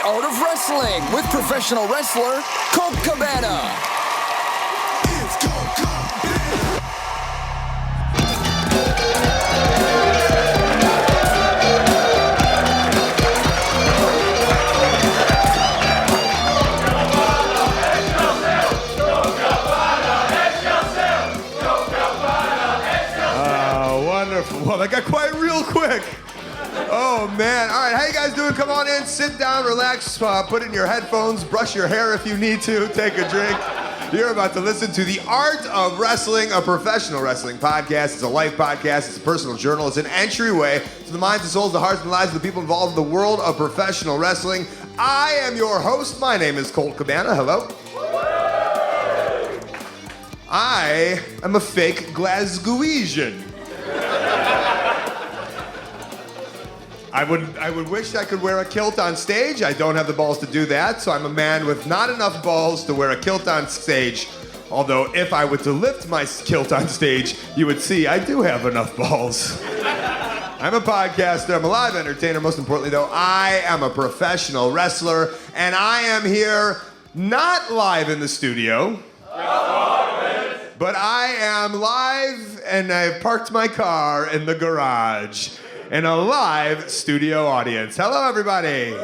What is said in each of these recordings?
art of wrestling with professional wrestler Colt Cabana. It's Colt Cabana. Wonderful. Well, that got quiet real quick. Oh, man. All right, how you guys doing? Come on in, sit down, relax, put in your headphones, brush your hair if you need to, take a drink. You're about to listen to The Art of Wrestling, a professional wrestling podcast. It's a life podcast. It's a personal journal. It's an entryway to the minds, the souls, the hearts, and the lives of the people involved in the world of professional wrestling. I am your host. My name is Colt Cabana. Hello. I am a fake Glasgowian. I would wish I could wear a kilt on stage. I don't have the balls to do that, so I'm a man with not enough balls to wear a kilt on stage. Although if I were to lift my kilt on stage, you would see I do have enough balls. I'm a podcaster, I'm a live entertainer. Most importantly though, I am a professional wrestler, and I am here not live in the studio. But I am live, and I've parked my car in the garage in a live studio audience. Hello, everybody.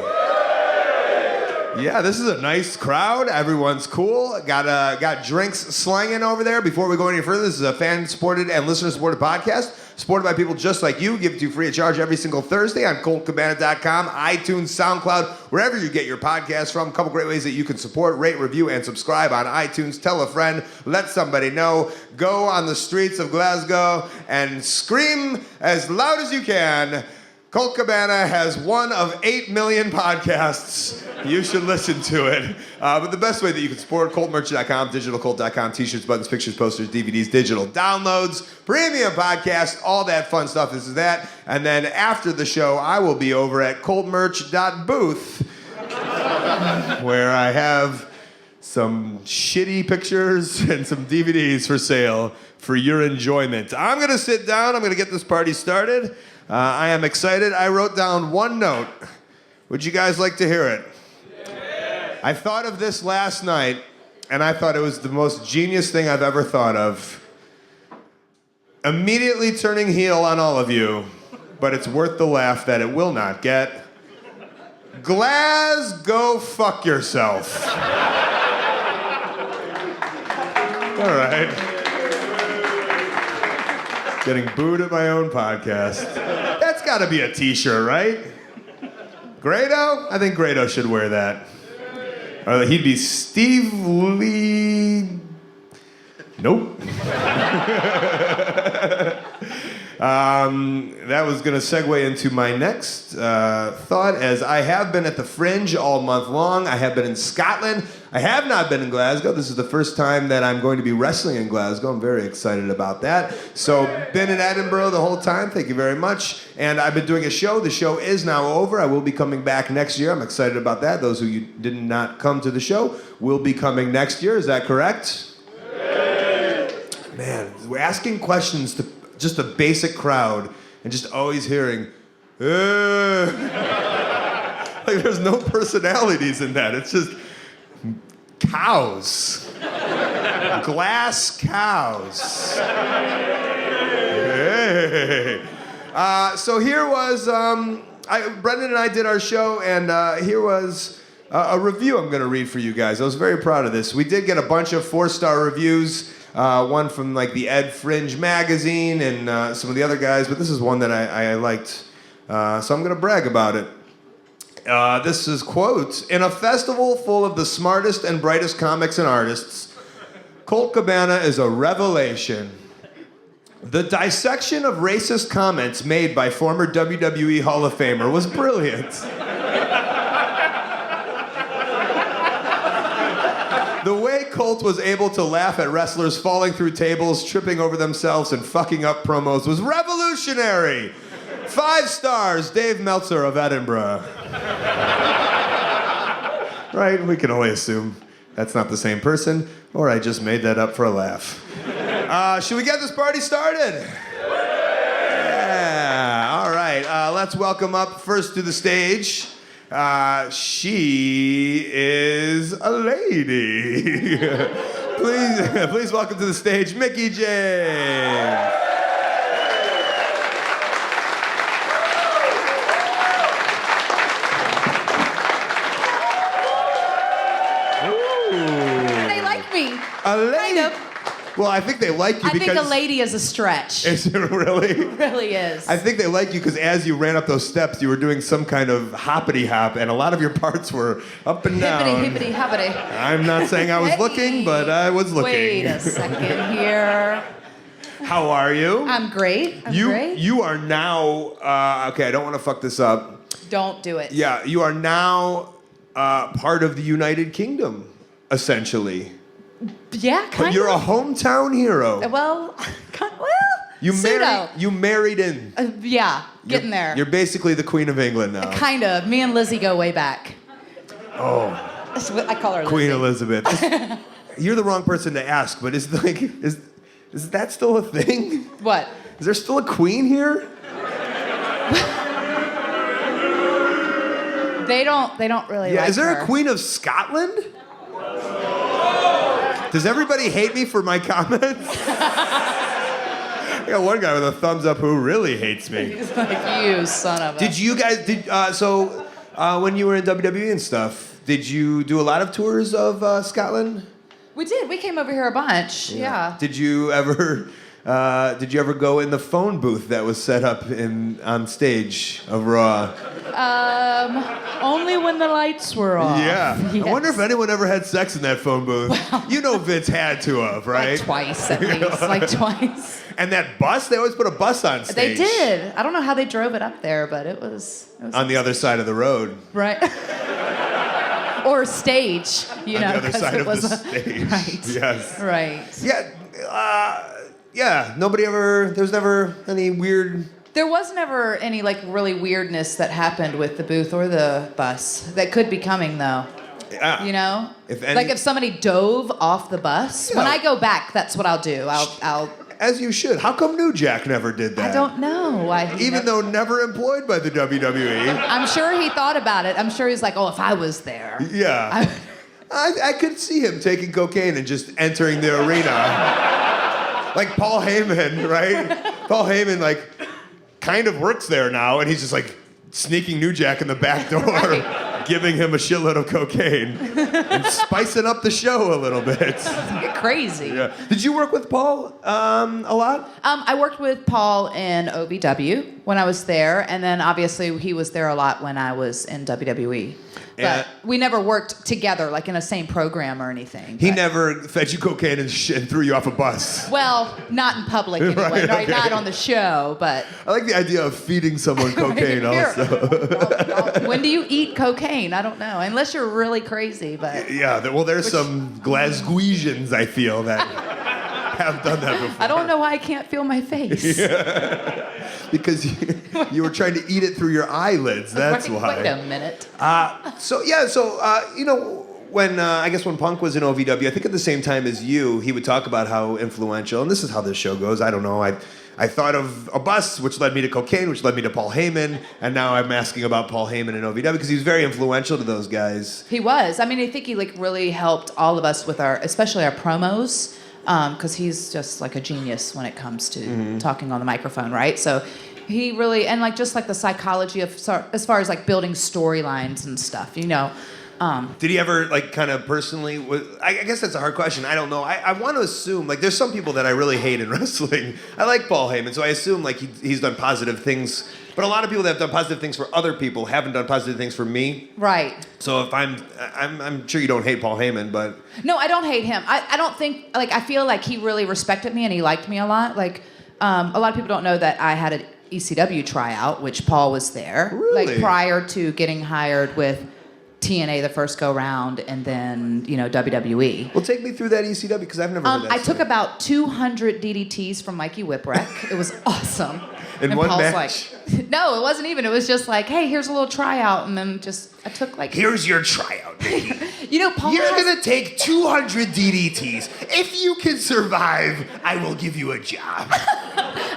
Yeah, this is a nice crowd. Everyone's cool. Got drinks slanging over there. Before we go any further, this is a fan-supported and listener-supported podcast, supported by people just like you. Give it to you free of charge every single Thursday on ColtCabana.com, iTunes, SoundCloud, wherever you get your podcasts from. A couple great ways that you can support, rate, review, and subscribe on iTunes. Tell a friend. Let somebody know. Go on the streets of Glasgow and scream as loud as you can. Colt Cabana has one of 8 million podcasts. You should listen to it. But the best way that you can support, ColtMerch.com, DigitalColt.com, t-shirts, buttons, pictures, posters, DVDs, digital downloads, premium podcast, all that fun stuff. This is that. And then after the show, I will be over at ColtMerch.booth, where I have some shitty pictures and some DVDs for sale for your enjoyment. I'm going to sit down. I'm going to get this party started. I am excited. I wrote down one note. Would you guys like to hear it? Yeah. I thought of this last night, and I thought it was the most genius thing I've ever thought of. Immediately turning heel on all of you, but it's worth the laugh that it will not get. Glasgow, fuck yourself. All right. Getting booed at my own podcast. That's got to be a t-shirt, right? Grado? I think Grado should wear that. Or he'd be Steve Lee... Nope. That was going to segue into my next thought, as I have been at the Fringe all month long. I have been in Scotland. I have not been in Glasgow. This is the first time that I'm going to be wrestling in Glasgow. I'm very excited about that. So, been in Edinburgh the whole time. Thank you very much. And I've been doing a show. The show is now over. I will be coming back next year. I'm excited about that. Those who did not come to the show will be coming next year. Is that correct? Man, we're asking questions to just a basic crowd and just always hearing, like there's no personalities in that. It's just cows. Glass cows. Hey. So here was, Brendan and I did our show, and here was a review I'm going to read for you guys. I was very proud of this. We did get a bunch of 4-star reviews. One from like the Ed Fringe magazine and some of the other guys, but this is one that I liked, so I'm going to brag about it. This is, quote, "In a festival full of the smartest and brightest comics and artists, Colt Cabana is a revelation. The dissection of racist comments made by former WWE Hall of Famer was brilliant. The way Colt was able to laugh at wrestlers falling through tables, tripping over themselves, and fucking up promos was revolutionary. 5 stars, Dave Meltzer of Edinburgh." Right, we can only assume that's not the same person, or I just made that up for a laugh. Should we get this party started? Yeah, all right. Let's welcome up first to the stage She is a lady. Please welcome to the stage, Mickie James. They like me. A lady. Kind of. Well, I think they like you I because... think a lady is a stretch. Is it really? It really is. I think they like you because as you ran up those steps, you were doing some kind of hoppity hop, and a lot of your parts were up and down. Hippity, hoppity. I'm not saying I was looking, but I was looking. Wait a second here. How are you? I'm great. I'm great. You are now, okay, I don't want to fuck this up. Don't do it. Yeah, you are now part of the United Kingdom, essentially. Yeah, kind But you're of. a hometown hero. Well, You pseudo. married in. Yeah, getting there. You're basically the Queen of England now. Kind of. Me and Lizzie go way back. Oh. That's what I call her Queen Lizzie. Elizabeth. You're the wrong person to ask, but is that still a thing? What? Is there still a queen here? They don't really like Is there her. a Queen of Scotland? Does everybody hate me for my comments? I got one guy with a thumbs up who really hates me. He's like, you son of a... Did you guys, when you were in WWE and stuff, did you do a lot of tours of Scotland? We did. We came over here a bunch. Yeah. Did you ever go in the phone booth that was set up on stage of Raw? Only when the lights were off. Yeah. Yes. I wonder if anyone ever had sex in that phone booth. You know Vince had to have, right? Like twice, at least. Like twice. And that bus, they always put a bus on stage. They did. I don't know how they drove it up there, but it was On the other side of the road. right. Or stage, you On know, the other 'cause side it of was the stage. right. Yes. Right. Yeah, there was never any weird... There was never any like really weirdness that happened with the booth or the bus that could be coming though. Yeah. You know, If if somebody dove off the bus. Yeah. When I go back, that's what I'll do. I'll. As you should. How come New Jack never did that? I don't know why. Even though never employed by the WWE. I'm sure he thought about it. I'm sure he's like, oh, if I was there. Yeah. I could see him taking cocaine and just entering the arena. Like Paul Heyman, right? Paul Heyman, like, kind of works there now, and he's just, like, sneaking New Jack in the back door, giving him a shitload of cocaine, and spicing up the show a little bit. You're crazy. Yeah. Did you work with Paul a lot? I worked with Paul in OVW when I was there, and then obviously he was there a lot when I was in WWE. But we never worked together, like in a same program or anything. He but- never fed you cocaine and threw you off a bus. Well, not in public anyway, Right, right? okay. Not on the show, but... I like the idea of feeding someone cocaine Here. also. When do you eat cocaine? I don't know, unless you're really crazy, but... Yeah, well, there's some Glaswegians, I feel, that have done that before. I don't know why I can't feel my face. Because you were trying to eat it through your eyelids, that's Wait, why. Wait a minute. When I guess when Punk was in OVW, I think at the same time as you, he would talk about how influential, and this is how this show goes, I don't know, I thought of a bus, which led me to cocaine, which led me to Paul Heyman, and now I'm asking about Paul Heyman and OVW, because he was very influential to those guys. He was. I mean, I think he like really helped all of us with especially our promos, because he's just like a genius when it comes to talking on the microphone, right? So he really, and like just like the psychology of, as far as like building storylines and stuff, you know. Did he ever, like, kind of personally... I guess that's a hard question. I don't know. I want to assume... Like, there's some people that I really hate in wrestling. I like Paul Heyman, so I assume, like, he's done positive things. But a lot of people that have done positive things for other people haven't done positive things for me. Right. So if I'm sure you don't hate Paul Heyman, but... No, I don't hate him. I don't think... Like, I feel like he really respected me and he liked me a lot. Like, a lot of people don't know that I had an ECW tryout, which Paul was there. Really? Like, prior to getting hired with... TNA the first go round, and then WWE. Well, take me through that ECW because I've never heard that. I took about 200 DDTs from Mikey Whipwreck. It was awesome. In and one Paul's match? Like, no, it wasn't even. It was just like, hey, here's a little tryout, and then I took like. Here's your tryout, baby. You know, Paul. You're gonna take 200 DDTs. If you can survive, I will give you a job.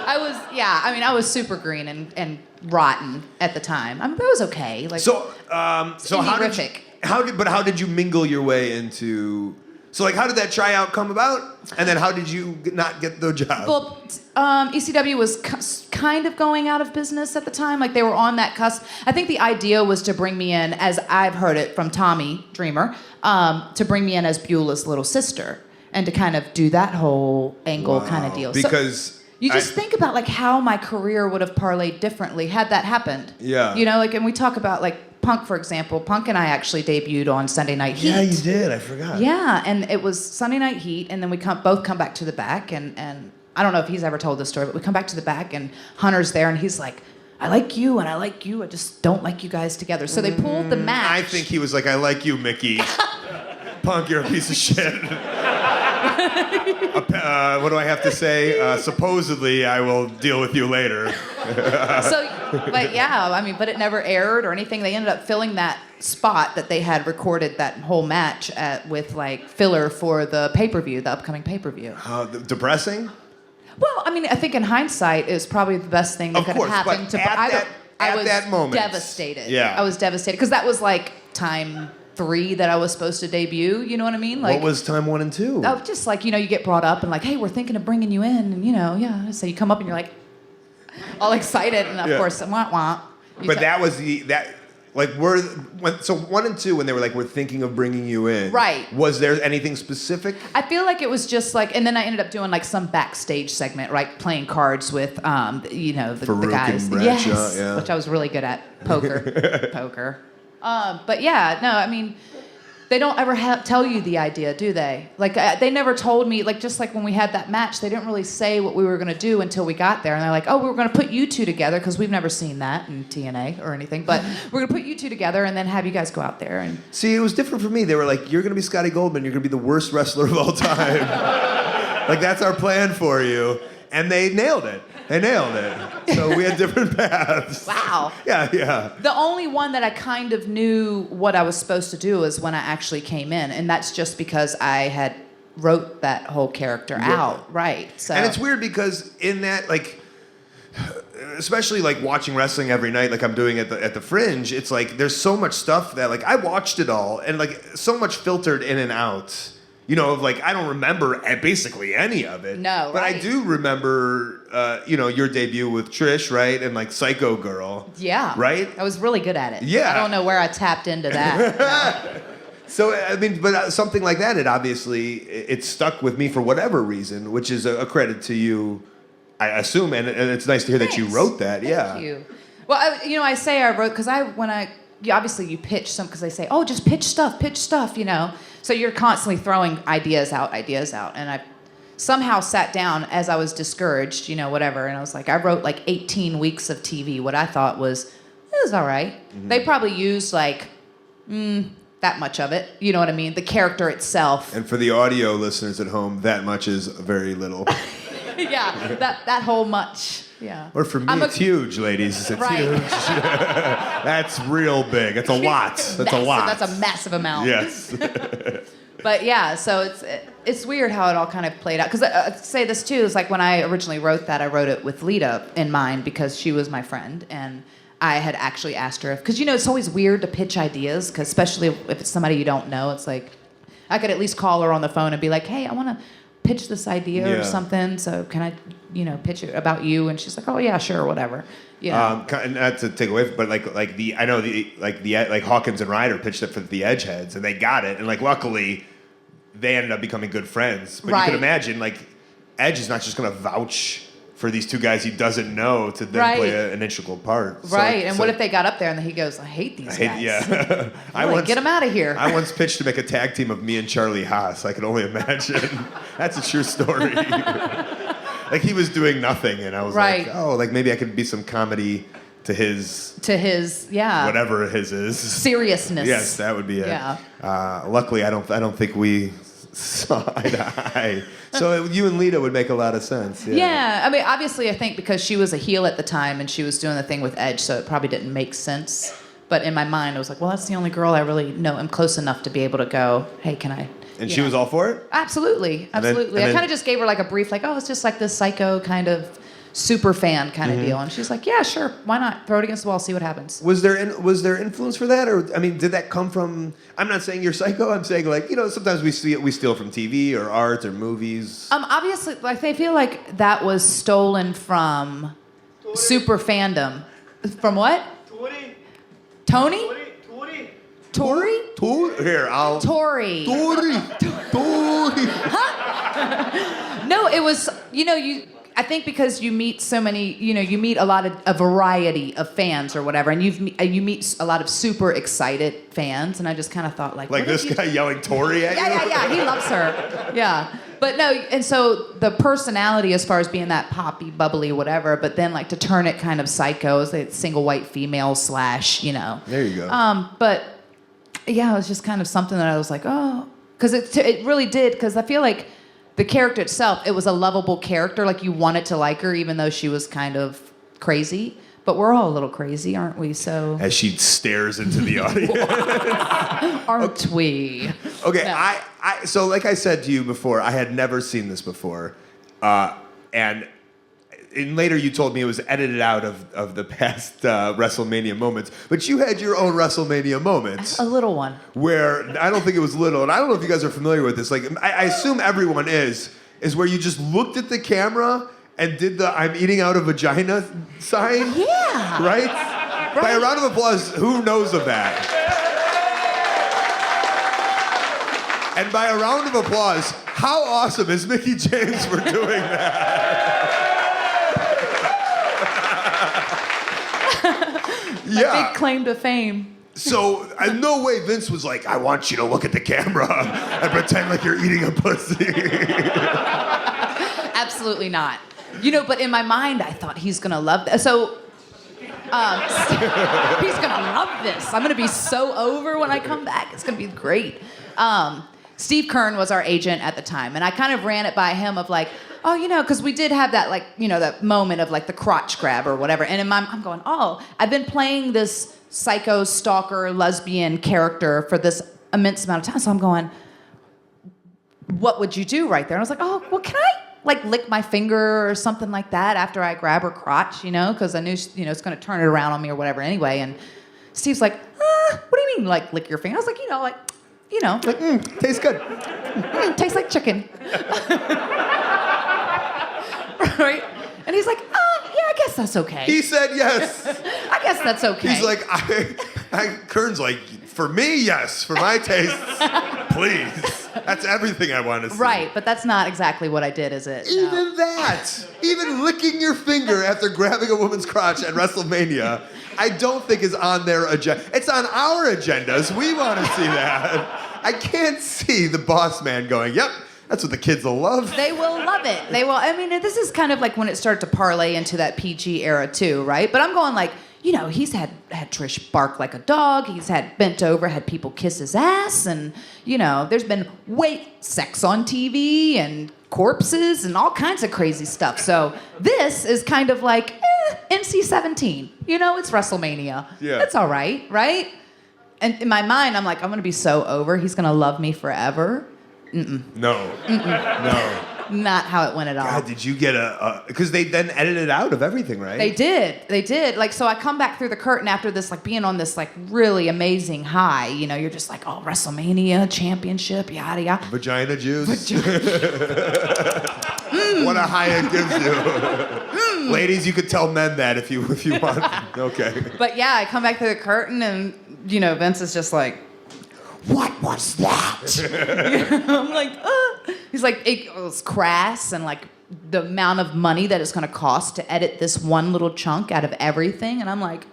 I was super green and rotten at the time. I mean, that was okay. Like, So- So how did you mingle your way into? So like, how did that tryout come about? And then how did you not get the job? Well, ECW was kind of going out of business at the time. Like they were on that cusp. I think the idea was to bring me in, as I've heard it from Tommy Dreamer, to bring me in as Beulah's little sister and to kind of do that whole angle kind of deal. Because you just think about like how my career would have parlayed differently had that happened. Yeah. You know, like, and we talk about like Punk, for example. Punk and I actually debuted on Sunday Night Heat. Yeah, you did. I forgot. Yeah, and it was Sunday Night Heat, and then we both come back to the back, and I don't know if he's ever told this story, but we come back to the back, and Hunter's there, and he's like, I like you, and I like you. I just don't like you guys together. So they pulled the match. I think he was like, I like you, Mickie. Punk, you're a piece of shit. What do I have to say? Supposedly, I will deal with you later. But yeah, I mean, but it never aired or anything. They ended up filling that spot that they had recorded that whole match with like filler for the pay-per-view, the upcoming pay-per-view. Depressing? Well, I mean, I think in hindsight, it was probably the best thing that could have happened to. I was that moment, devastated. Yeah, I was devastated because that was like time 3 that I was supposed to debut. You know what I mean? Like, what was time 1 and 2? Oh, just like, you know, you get brought up and like, hey, we're thinking of bringing you in, and you know, yeah. So you come up and you're like, all excited, and of course, wah wah. But that was so 1 and 2 when they were like, we're thinking of bringing you in. Right. Was there anything specific? I feel like it was just like, and then I ended up doing like some backstage segment, right, playing cards with, you know, the guys. And Bradshaw, yes, yeah. which I was really good at. Poker. But yeah, no, I mean, they don't ever tell you the idea, do they? Like, they never told me, like, just like when we had that match, they didn't really say what we were going to do until we got there. And they're like, oh, we were going to put you two together, because we've never seen that in TNA or anything. But we're going to put you two together and then have you guys go out there. And see, it was different for me. They were like, you're going to be Scotty Goldman. You're going to be the worst wrestler of all time. Like, that's our plan for you. And they nailed it. So we had different paths. Wow. Yeah. The only one that I kind of knew what I was supposed to do is when I actually came in, and that's just because I had wrote that whole character out, right? So. And it's weird because in that, like, especially like watching wrestling every night, like I'm doing at the Fringe, it's like there's so much stuff that like I watched it all, and like so much filtered in and out. You know, of like, I don't remember basically any of it. No, but right. I do remember, you know, your debut with Trish, right? And like Psycho Girl. Yeah. Right? I was really good at it. Yeah. I don't know where I tapped into that. No. So, I mean, but something like that, it stuck with me for whatever reason, which is a credit to you, I assume. And it's nice to hear that you wrote that. Thank you. Well, I say I wrote, because obviously you pitch some, because they say, oh, just pitch stuff, you know. So you're constantly throwing ideas out. And I somehow sat down as I was discouraged, you know, whatever. And I was like, I wrote like 18 weeks of TV, what I thought was all right. Mm-hmm. They probably used like that much of it. You know what I mean? The character itself. And for the audio listeners at home, that much is very little. Yeah, that whole much. Yeah. Or for me, it's huge, ladies. It's huge. That's real big. That's a lot. That's a lot. That's a massive amount. Yes. But yeah, so it's weird how it all kind of played out. Because I say this too, is like when I originally wrote that, I wrote it with Lita in mind because she was my friend, and I had actually asked her because you know it's always weird to pitch ideas, because especially if it's somebody you don't know, it's like I could at least call her on the phone and be like, hey, I want to pitch this idea or something, so can I, you know, pitch it about you? And she's like, oh yeah, sure, whatever. Yeah. Not to take away, but like Hawkins and Ryder pitched it for the Edgeheads, and they got it, and like luckily, they ended up becoming good friends. But you can imagine, like, Edge is not just going to vouch for these two guys he doesn't know to then play an integral part. Right, and what if they got up there and he goes, I hate these guys. Yeah. Get them out of here. I once pitched to make a tag team of me and Charlie Haas. I can only imagine. That's a true story. Like, he was doing nothing, and I was like, oh, like, maybe I could be some comedy to his, whatever his is. Seriousness. Yes, that would be it. Yeah. Luckily, I don't think we saw eye to eye. So you and Lita would make a lot of sense. Yeah, I mean, obviously, I think because she was a heel at the time and she was doing the thing with Edge, so it probably didn't make sense. But in my mind, I was like, well, that's the only girl I really know. I'm close enough to be able to go, hey, can I? And she was all for it? Absolutely. I kind of just gave her like a brief, like, oh, it's just like this psycho kind of super fan kind of deal. And she's like, yeah, sure, why not? Throw it against the wall, see what happens. Was there influence for that, or I mean, did that come from? I'm not saying you're psycho. I'm saying like sometimes we steal from TV or art or movies. Obviously, like I feel like that was stolen from super fandom. From what? Tony? Tori? Here, I'll. Tori. Tori. No, it was, I think because you meet so many, you meet a variety of fans or whatever, and you meet a lot of super excited fans, and I just kind of thought like this guy yelling Tori at you? Yeah, he loves her. Yeah. But no, and so the personality as far as being that poppy, bubbly, whatever, but then like to turn it kind of psycho as a single white female / There you go. But yeah, it was just kind of something that I was like, oh, because it really did, because I feel like the character itself, it was a lovable character. Like you wanted to like her, even though she was kind of crazy. But we're all a little crazy, aren't we? So as she stares into the audience, aren't we? Okay, No. I so like I said to you before, I had never seen this before, and later you told me it was edited out of the past WrestleMania moments. But you had your own WrestleMania moment. A little one. Where I don't think it was little, and I don't know if you guys are familiar with this. Like I assume everyone is where you just looked at the camera and did the "I'm eating out a vagina" sign. Yeah. Right? By a round of applause, who knows of that? And by a round of applause, how awesome is Mickie James for doing that? My big claim to fame. So, in no way Vince was like, I want you to look at the camera and pretend like you're eating a pussy. Absolutely not. But in my mind, I thought he's going to love this. So, he's going to love this. I'm going to be so over when I come back. It's going to be great. Steve Kern was our agent at the time, and I kind of ran it by him of like, oh, because we did have that that moment of like the crotch grab or whatever. And I'm going, oh, I've been playing this psycho stalker lesbian character for this immense amount of time. So I'm going, what would you do right there? And I was like, oh, well, can I lick my finger or something like that after I grab her crotch, because I knew, it's going to turn it around on me or whatever anyway. And Steve's like, what do you mean, lick your finger? I was like, Tastes good. Tastes like chicken. Right? And he's like, yeah, I guess that's okay. He said yes. I guess that's okay. He's like, Kern's like, for me, yes. For my tastes, please. That's everything I want to see. Right, but that's not exactly what I did, is it? Even that. Even licking your finger after grabbing a woman's crotch at WrestleMania, I don't think is on their agenda. It's on our agendas. We want to see that. I can't see the boss man going, yep, that's what the kids will love. They will love it. They will. I mean, this is kind of like when it started to parlay into that PG era too, right? But I'm going like, he's had Trish bark like a dog. He's had bent over, had people kiss his ass. And, there's been sex on TV and corpses and all kinds of crazy stuff. So this is kind of like, NC-17. It's WrestleMania. Yeah. It's all right, right? And in my mind, I'm like, I'm going to be so over. He's going to love me forever. No. No. Not how it went at all. God, did you get because they then edited out of everything, right? They did. So I come back through the curtain after this, being on this, really amazing high. You're just like, oh, WrestleMania, championship, yada, yada. Vagina juice. What a high it gives you. Ladies, you could tell men that if you want. Okay. But yeah, I come back through the curtain and, Vince is just like, what was that? I'm like, He's like, it was crass and the amount of money that it's going to cost to edit this one little chunk out of everything. And I'm like,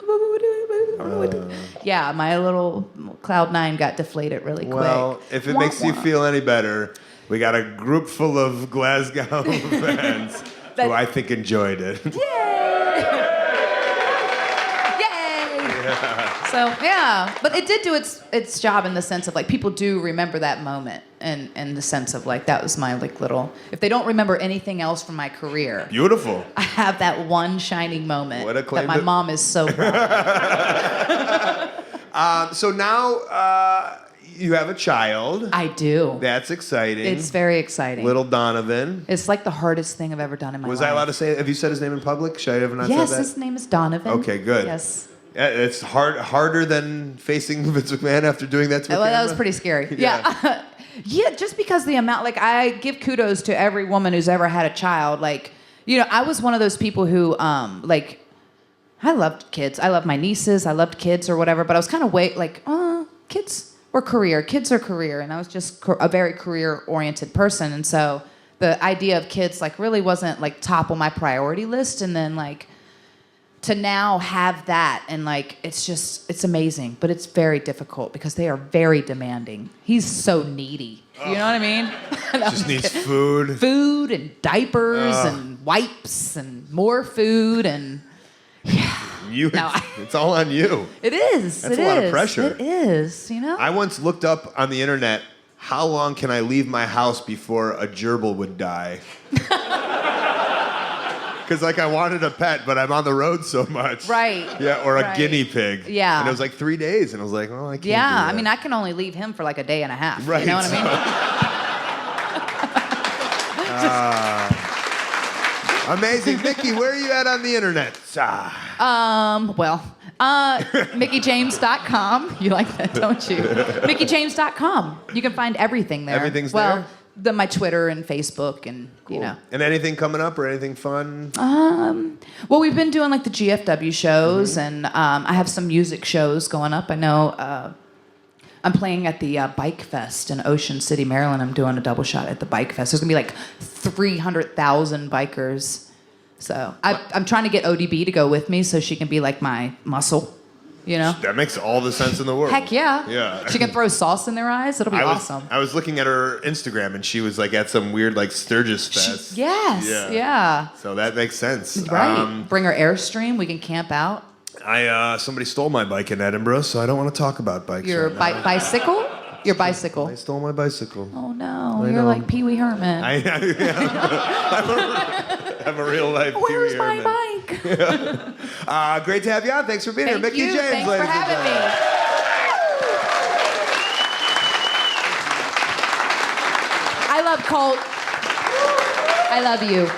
yeah, my little Cloud9 got deflated really quick. Well, if it makes you feel any better, we got a group full of Glasgow fans who I think enjoyed it. Yay! So, yeah. But it did do its job in the sense of, people do remember that moment and in the sense of, that was my, little... If they don't remember anything else from my career... Beautiful. I have that one shining moment What a claim that my mom is so proud of. So now you have a child. I do. That's exciting. It's very exciting. Little Donovan. It's like the hardest thing I've ever done in my life. Was I allowed to say? Have you said his name in public? Should I have not Yes, said that? his name is Donovan. Okay, good. Yes. It's harder than facing Vince McMahon after doing that to a Well, that camera? was pretty scary. Yeah. Yeah, just because the amount, like, I give kudos to every woman who's ever had a child. Like, you know, I was one of those people who, like, I loved kids. I loved my nieces. I loved kids or whatever. But I was kind of kids or career. Kids or career. And I was just a very career-oriented person. And so the idea of kids, like, really wasn't, like, top on my priority list. And then, like, to now have that and like it's amazing, but it's very difficult because they are very demanding. He's so needy. You know what I mean? Just needs food. Food and diapers and wipes and more food and It's all on you. it is. That's a lot of pressure. It is, you know? I once looked up on the internet, how long can I leave my house before a gerbil would die? Because, like, I wanted a pet, but I'm on the road so much. Right. Yeah, or a Right. guinea pig. Yeah. And it was like 3 days, and I was like, oh, I can't do Yeah, that. I mean, I can only leave him for like a day and a half. Right. You know what I mean? Amazing. Mickie, where are you at on the internet? MickieJames.com. You like that, don't you? MickieJames.com. You can find everything there. Everything's there? My Twitter and Facebook and, you know. And anything coming up or anything fun? Well, we've been doing like the GFW shows and I have some music shows going up. I know I'm playing at the Bike Fest in Ocean City, Maryland. I'm doing a double shot at the Bike Fest. There's going to be like 300,000 bikers. So I'm trying to get ODB to go with me so she can be like my muscle, you know? That makes all the sense in the world. Heck yeah. Yeah. She can throw sauce in their eyes. It'll be awesome. I was looking at her Instagram, and she was like at some weird like Sturgis Fest. Yes. Yeah. So that makes sense. Right. Bring her Airstream. We can camp out. Somebody stole my bike in Edinburgh, so I don't want to talk about bikes. Your right now. bicycle? Your bicycle. I stole my bicycle. Oh no, I you're know. like Pee Wee Herman. I'm a real life. Where's Pee-wee my Herman. bike? Great to have you on. Thanks for being Thank here, Mickie you. James. Thanks for ladies and having me. gentlemen. I love Colt. I love you.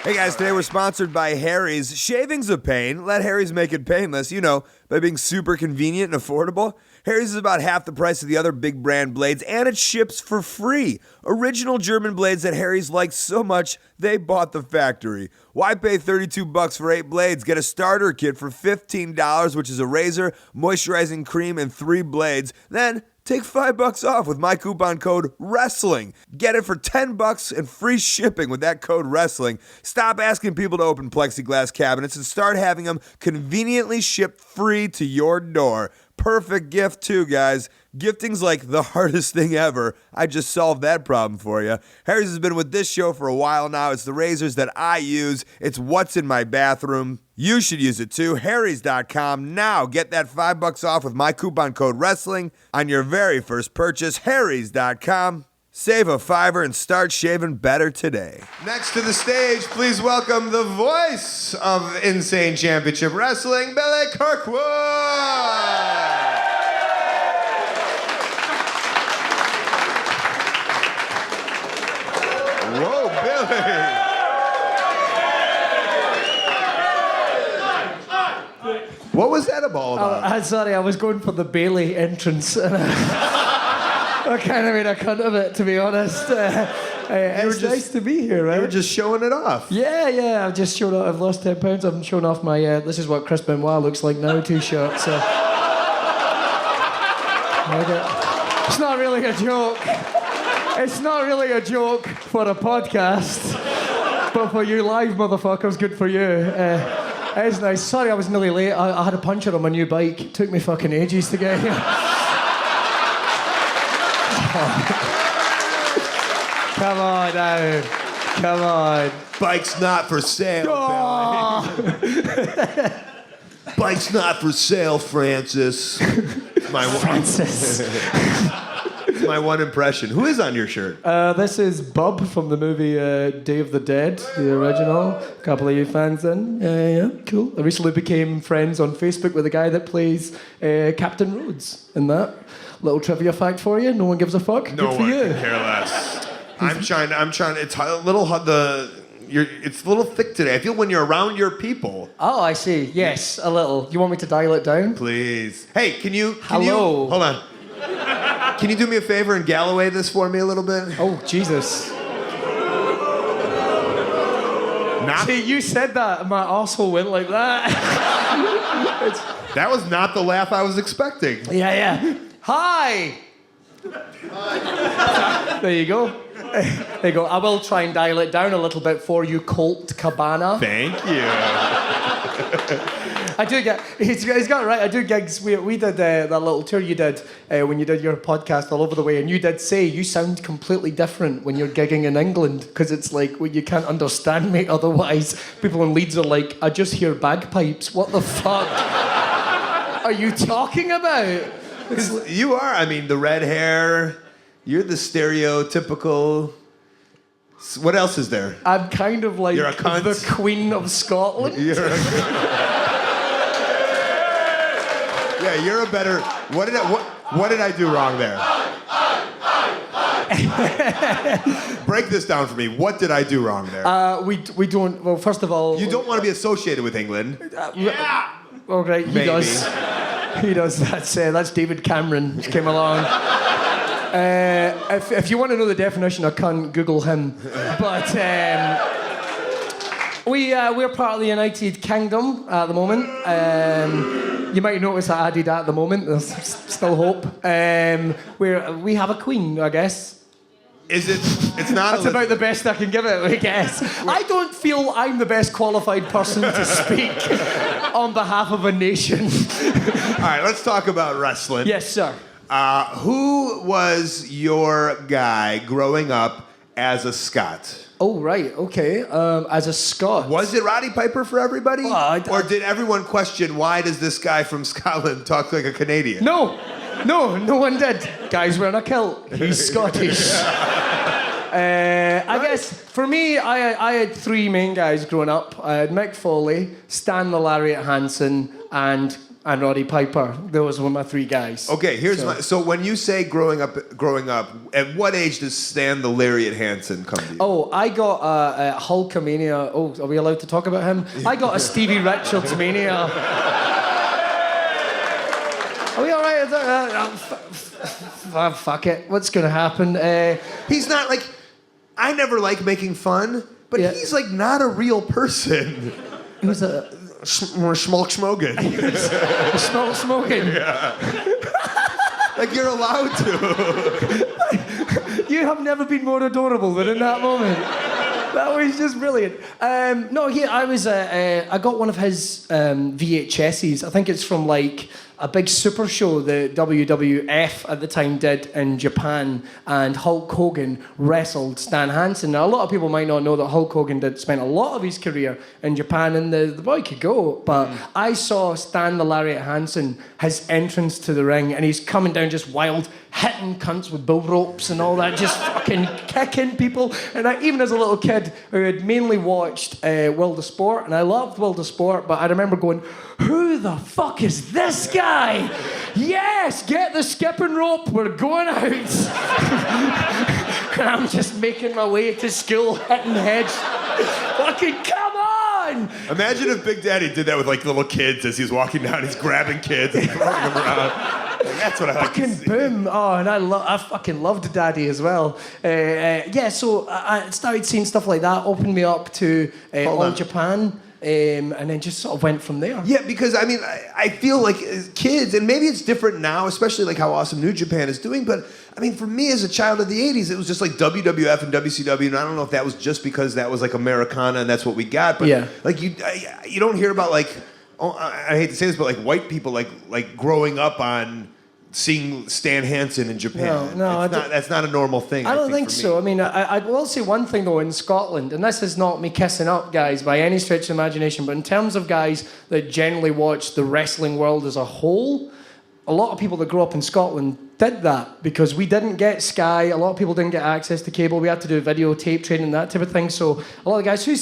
Hey guys, today we're sponsored by Harry's. Shaving's a pain. Let Harry's make it painless, you know, by being super convenient and affordable. Harry's is about half the price of the other big brand blades, and it ships for free. Original German blades that Harry's liked so much, they bought the factory. Why pay $32 for 8 blades? Get a starter kit for $15, which is a razor, moisturizing cream, and 3 blades. Then take $5 off with my coupon code WRESTLING. Get it for $10 and free shipping with that code WRESTLING. Stop asking people to open plexiglass cabinets and start having them conveniently shipped free to your door. Perfect gift too, guys. Gifting's like the hardest thing ever. I just solved that problem for you. Harry's has been with this show for a while now. It's the razors that I use. It's what's in my bathroom. You should use it too. Harrys.com now. Get that $5 off with my coupon code WRESTLING on your very first purchase. Harrys.com. Save a $5 and start shaving better today. Next to the stage, please welcome the voice of Insane Championship Wrestling, Billy Kirkwood. Whoa, Billy. What was that all about? Sorry, I was going for the Bailey entrance. And I kind of made a cunt of it, to be honest. It's nice to be here, right? You were just showing it off. Yeah. I've just shown off. I've lost 10 pounds. I've shown off my "This is what Chris Benoit looks like now" t-shirt. So it's not really a joke. It's not really a joke for a podcast, but for you live motherfuckers, good for you. It's nice. Sorry, I was nearly late. I had a puncture on my new bike. It took me fucking ages to get here. Come on now. Come on. Bike's not for sale, Billy. Bike's not for sale, Francis. My Francis. my one impression. Who is on your shirt? This is Bub from the movie Day of the Dead, the original. A couple of you fans in. Yeah, cool. I recently became friends on Facebook with the guy that plays Captain Rhodes in that. Little trivia fact for you. No one gives a fuck. No Good for one you. can care less. I'm trying. It's a little it's a little thick today. I feel when you're around your people. Oh, I see. Yes, a little. You want me to dial it down? Please. Hey, can you? Hello. Hold on. Can you do me a favor and Galloway this for me a little bit? Oh, Jesus. See, you said that, and my arsehole went like that. That was not the laugh I was expecting. Yeah. Hi. There you go. There you go. I will try and dial it down a little bit for you, Colt Cabana. Thank you. I do get. He's got it right. I do gigs. We did that little tour you did when you did your podcast all over the way, and you did say you sound completely different when you're gigging in England because it's like well, you can't understand me otherwise. People in Leeds are like, I just hear bagpipes. What the fuck are you talking about? Because you are. I mean, the red hair. You're the stereotypical. What else is there? I'm kind of like You're a cunt. the Queen of Scotland. Yeah, you're a better. What did I do wrong there? Break this down for me. What did I do wrong there? We don't. Well, first of all, You don't want to be associated with England. All right, he Maybe. does. He does. That's David Cameron who came along. If you want to know the definition of cunt, Google him. But we're part of the United Kingdom at the moment. You might notice I added at the moment. There's still hope. We have a queen, I guess. Is it? It's not. That's about the best I can give it, I guess. I don't feel I'm the best qualified person to speak on behalf of a nation. All right, let's talk about wrestling. Yes, sir. Who was your guy growing up as a Scot? Oh, right, okay. As a Scot. Was it Roddy Piper for everybody? Well, or did everyone question why does this guy from Scotland talk like a Canadian? No one did. Guy's wearing a kilt. He's Scottish. I guess for me, I had three main guys growing up. I had Mick Foley, Stan the Lariat Hansen, and Roddy Piper. Those were my three guys. Okay, so when you say growing up, at what age does Stan the Lariat Hansen come to you? Oh, I got a Hulkamania. Oh, are we allowed to talk about him? I got a Stevie Richards mania. Are we all right? Fuck it. What's going to happen? He's not like... I never like making fun, but Yeah. he's like not a real person. Who's a... More schmogen. Smoking. Yeah. Like you're allowed to. You have never been more adorable than in that moment. That was just brilliant. I got one of his VHSs. I think it's from like a big super show that WWF at the time did in Japan, and Hulk Hogan wrestled Stan Hansen. Now, a lot of people might not know that Hulk Hogan spent a lot of his career in Japan, and the boy could go. But I saw Stan the Lariat Hansen, his entrance to the ring, and he's coming down just wild, hitting cunts with bull ropes and all that, just fucking kicking people. And even as a little kid who had mainly watched World of Sport, and I loved World of Sport, but I remember going, who the fuck is this guy? Yes, get the skipping rope, we're going out. And I'm just making my way to school, hitting heads. Fucking come on! Imagine if Big Daddy did that with like little kids as he's walking down, he's grabbing kids and throwing them around. That's what I like to Fucking see. boom. Oh, and I fucking loved Daddy as well. So I started seeing stuff like that, opened me up to Hold All on. Japan. And then just sort of went from there. Yeah, because I mean, I feel like as kids, and maybe it's different now, especially like how awesome New Japan is doing, but I mean, for me as a child of the 80s, it was just like WWF and WCW, and I don't know if that was just because that was like Americana and that's what we got, but Yeah. like you don't hear about like, I hate to say this, but like white people like growing up on seeing Stan Hansen in Japan. No, that's not a normal thing. I don't think for me. so. I mean, I will say one thing though in Scotland, and this is not me kissing up guys by any stretch of imagination, but in terms of guys that generally watch the wrestling world as a whole, a lot of people that grow up in Scotland did that because we didn't get Sky. A lot of people didn't get access to cable. We had to do videotape training, that type of thing. So a lot of guys who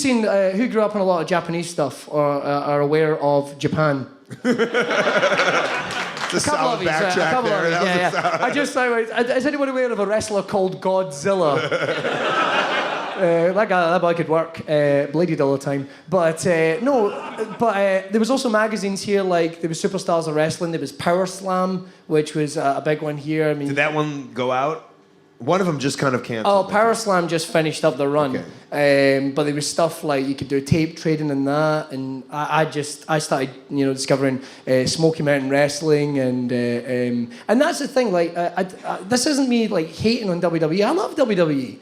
grew up on a lot of Japanese stuff are aware of Japan. It's a solid backtrack there. Is anyone aware of a wrestler called Godzilla? That boy could work. Bladed all the time. But there was also magazines here, like there was Superstars of Wrestling, there was Power Slam, which was a big one here. I mean, did that one go out? One of them just kind of canceled. Oh, Power Slam just finished up the run. Okay. But there was stuff like you could do tape trading and that, and I started discovering Smoky Mountain Wrestling and that's the thing. Like this isn't me like hating on WWE. I love WWE.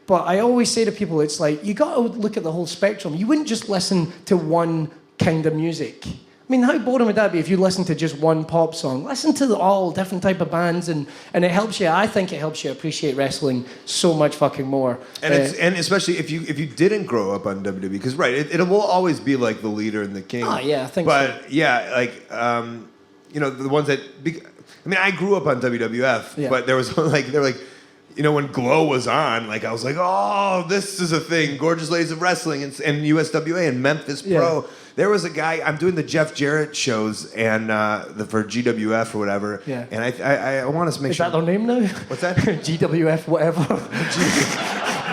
But I always say to people, it's like you got to look at the whole spectrum. You wouldn't just listen to one kind of music. I mean, how boring would that be if you listen to just one pop song? Listen to all different type of bands, and it helps you. I think it helps you appreciate wrestling so much fucking more. And and especially if you didn't grow up on WWE, because it will always be like the leader and the king. Oh yeah, I think. But so. yeah, like the ones that. I mean, I grew up on WWF, but there was they're like. When Glow was on, like I was like, oh, this is a thing. Gorgeous Ladies of Wrestling and USWA and Memphis Pro. There was a guy. I'm doing the Jeff Jarrett shows and for GWF or whatever. Yeah. And I want to make sure. Is that their name now? What's that? GWF whatever.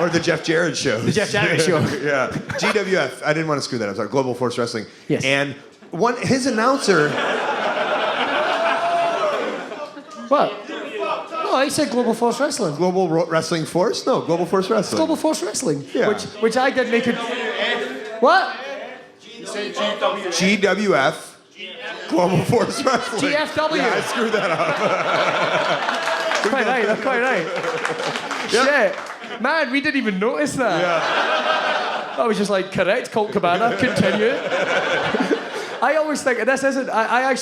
Or the Jeff Jarrett shows. The Jeff Jarrett show. Yeah. GWF. I didn't want to screw that up. Sorry. Global Force Wrestling. Yes. And his announcer. What? No, I said Global Force Wrestling. Global Wrestling Force? No, Global Force Wrestling. Global Force Wrestling. Yeah. Which I did make it. What? GWF. Global Force Wrestling. GFW. Yeah, I screwed that up. That's quite right. Shit. Man, we didn't even notice that. Yeah. I was just like, correct, Colt Cabana, continue. I always think, this isn't, I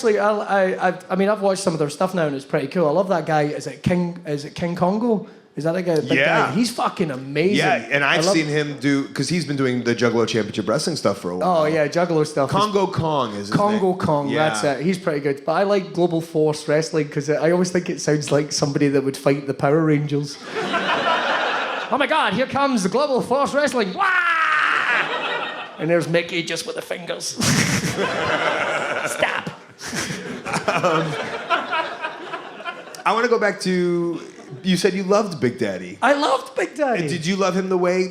mean, I've watched some of their stuff now and it's pretty cool. I love that guy, is it King Congo? Is that a guy? Yeah. Guy? He's fucking amazing. Yeah, and I've seen him do, because he's been doing the Juggalo Championship Wrestling stuff for a while. Oh yeah, Juggalo stuff. Congo Kong is his Congo name. Kong, Yeah. that's it. He's pretty good. But I like Global Force Wrestling because I always think it sounds like somebody that would fight the Power Rangers. Oh my God, here comes the Global Force Wrestling. Wah! And there's Mickie just with the fingers. Stop. I want to go back to, you said you loved Big Daddy. I loved Big Daddy. And did you love him the way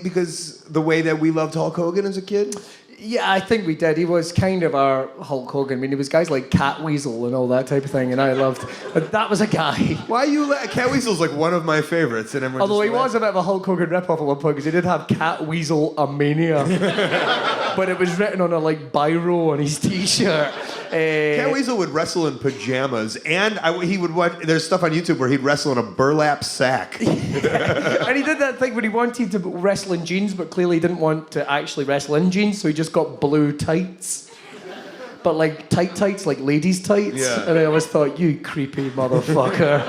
that we loved Hulk Hogan as a kid? Yeah, I think we did. He was kind of our Hulk Hogan. I mean, there was guys like Cat Weasel and all that type of thing, and I loved. But that was a guy. Why Cat Weasel's like one of my favorites, and everyone. Although just he was a bit of a Hulk Hogan ripoff at one point because he did have Cat Weasel a Mania, but it was written on a biro on his T-shirt. Cat Weasel would wrestle in pajamas, and he would watch. There's stuff on YouTube where he'd wrestle in a burlap sack. And he did that thing when he wanted to wrestle in jeans, but clearly didn't want to actually wrestle in jeans, so he just got blue tights. But tights, like ladies' tights. Yeah. And I always thought, you creepy motherfucker.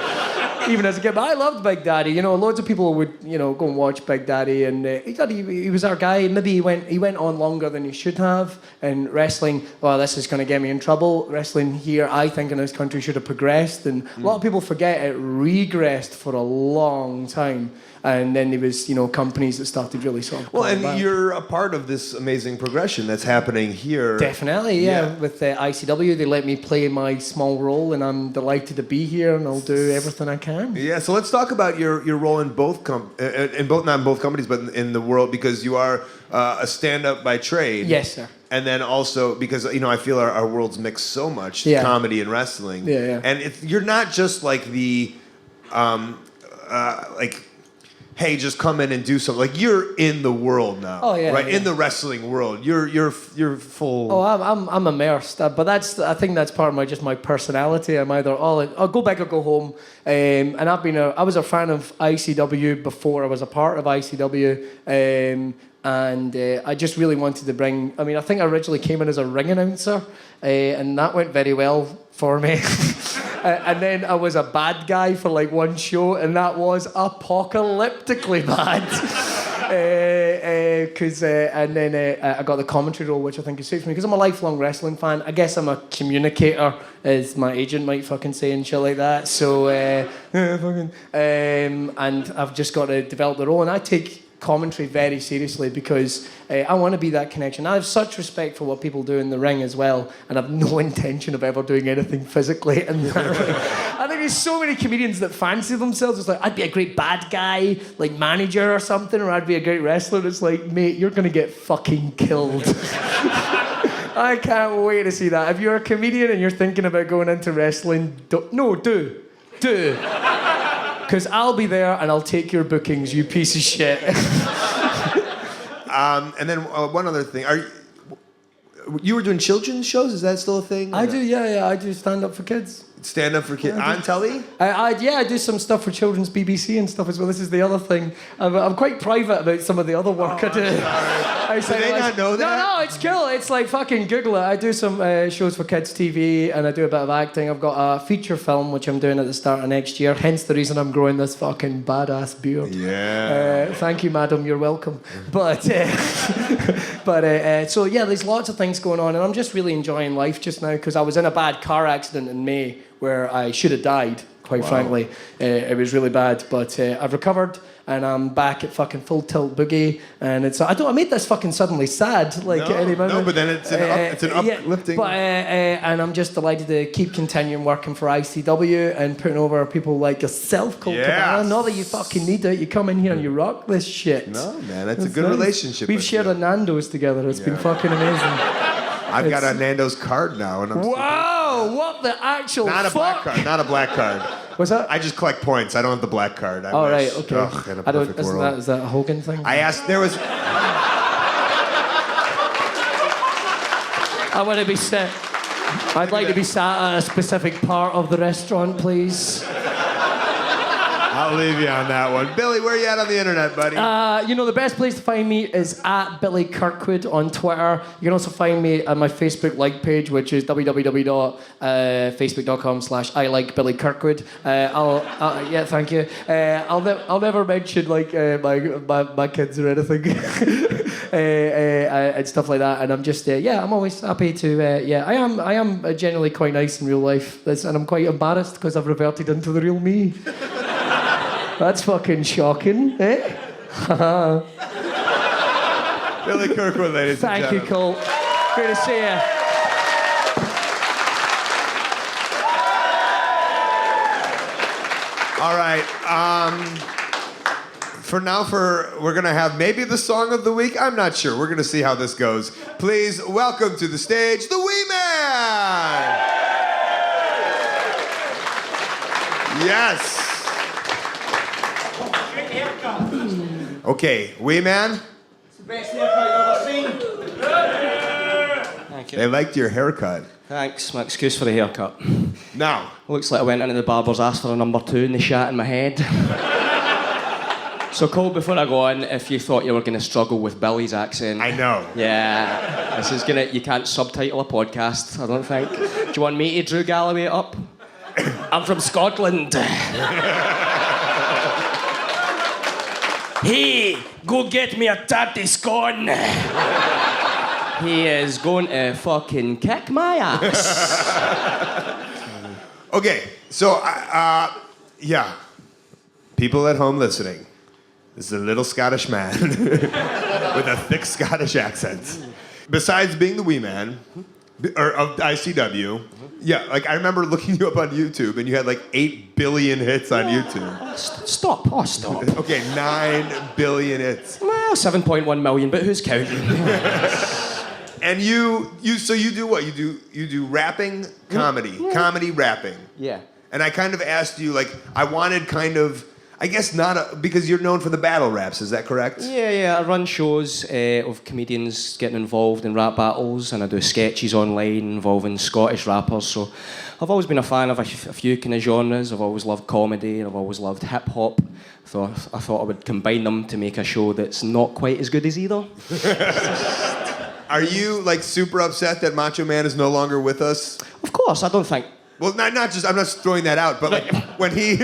Even as a kid, but I loved Big Daddy. Loads of people would, go and watch Big Daddy, and he was our guy. Maybe he went on longer than he should have. And wrestling, well, this is going to get me in trouble. Wrestling here, I think, in this country should have progressed, and a lot of people forget it regressed for a long time. And then there was, companies that started really sort of. Well, and back. you're a part of this amazing progression that's happening here. Definitely, yeah. With ICW, they let me play my small role, and I'm delighted to be here, and I'll do everything I can. Yeah, so let's talk about your role in both not in both companies, but in the world, because you are a stand-up by trade. Yes, sir. And then also because I feel our worlds mix so much, comedy and wrestling. Yeah. And you're not just like the hey, just come in and do something. Like you're in the world now. Oh yeah, right yeah. In the wrestling world, you're full. Oh, I'm immersed. But I think that's part of my personality. I'm either I'll go back or go home. And I was a fan of ICW before I was a part of ICW. And I just really wanted to bring. I mean, I think I originally came in as a ring announcer, and that went very well for me. And then I was a bad guy for one show, and that was apocalyptically bad. And then I got the commentary role, which I think is suits me because I'm a lifelong wrestling fan. I guess I'm a communicator, as my agent might fucking say and shit like that. So, and I've just got to develop the role, and I take commentary very seriously because I want to be that connection. I have such respect for what people do in the ring as well, and I've no intention of ever doing anything physically in that ring. I think there's so many comedians that fancy themselves. It's like, I'd be a great bad guy, like manager or something, or I'd be a great wrestler. It's like, mate, you're going to get fucking killed. I can't wait to see that. If you're a comedian and you're thinking about going into wrestling, do. Because I'll be there and I'll take your bookings, you piece of shit. And then one other thing. You were doing children's shows? Is that still a thing? I do, yeah. I do stand up for kids. Stand up for kids on telly? I do some stuff for children's BBC and stuff as well. This is the other thing. I'm quite private about some of the other work I do. Do they not know that? No, it's cool. It's like fucking Google it. I do some shows for kids TV and I do a bit of acting. I've got a feature film which I'm doing at the start of next year. Hence the reason I'm growing this fucking badass beard. Yeah. Thank you, madam. You're welcome. But so yeah, there's lots of things going on, and I'm just really enjoying life just now because I was in a bad car accident in May where I should have died, quite frankly. It was really bad, but I've recovered and I'm back at fucking Full Tilt Boogie, and it's I made this fucking suddenly sad, like any moment. No, but then it's an uplifting. Yeah, but and I'm just delighted to keep continuing working for ICW and putting over people like yourself, Colt Cabana. Not that you fucking need it. You come in here and you rock this shit. No, man, it's a good relationship. We've shared a Nando's together. It's been fucking amazing. I've got a Nando's card now, and I'm what the actual not fuck? A black card, not a black card. What's that? I just collect points. I don't have the black card. Oh, right, okay. Ugh, in a perfect world. Is that a Hogan thing? I asked, there was... I want to be set. I'd like to be sat at a specific part of the restaurant, please. I'll leave you on that one. Billy, where are you at on the internet, buddy? The best place to find me is at Billy Kirkwood on Twitter. You can also find me on my Facebook like page, which is www.facebook.com/I like Billy Kirkwood. Yeah, thank you. I'll never mention like my kids or anything and stuff like that. And I'm just I'm always happy to. I am generally quite nice in real life, and I'm quite embarrassed because I've reverted into the real me. That's fucking shocking, eh? Billy Kirkwood, ladies and Thank gentlemen. you, Colt. Great to see you. All right. We're going to have maybe the song of the week. I'm not sure. We're going to see how this goes. Please welcome to the stage, the Wee Man! Yes. Okay, Wee Man. It's the best haircut you've ever seen. Thank you. They liked your haircut. Thanks. My excuse for the haircut. Now. Looks like I went into the barber's, asked for a number 2 and they shat in my head. So, Cole, before I go on, if you thought you were going to struggle with Billy's accent... I know. Yeah. This is going to... You can't subtitle a podcast, I don't think. Do you want me to Drew Galloway it up? I'm from Scotland. Hey, go get me a tatty scone. He is going to fucking kick my ass. Okay, so, people at home listening, this is a little Scottish man with a thick Scottish accent. Besides being the Wee Man, or of ICW, I remember looking you up on YouTube, and you had 8 billion hits on YouTube. Stop. Okay, 9 billion hits. Well, 7.1 million, but who's counting? And you do what? You do rapping, comedy, comedy, rapping. Yeah. And I kind of asked you, I wanted kind of, I guess because you're known for the battle raps, is that correct? Yeah. I run shows of comedians getting involved in rap battles, and I do sketches online involving Scottish rappers. So I've always been a fan of a few kind of genres. I've always loved comedy, and I've always loved hip hop. So I thought I would combine them to make a show that's not quite as good as either. Are you super upset that Macho Man is no longer with us? Of course, I don't think. Well, not just. I'm not throwing that out, but when he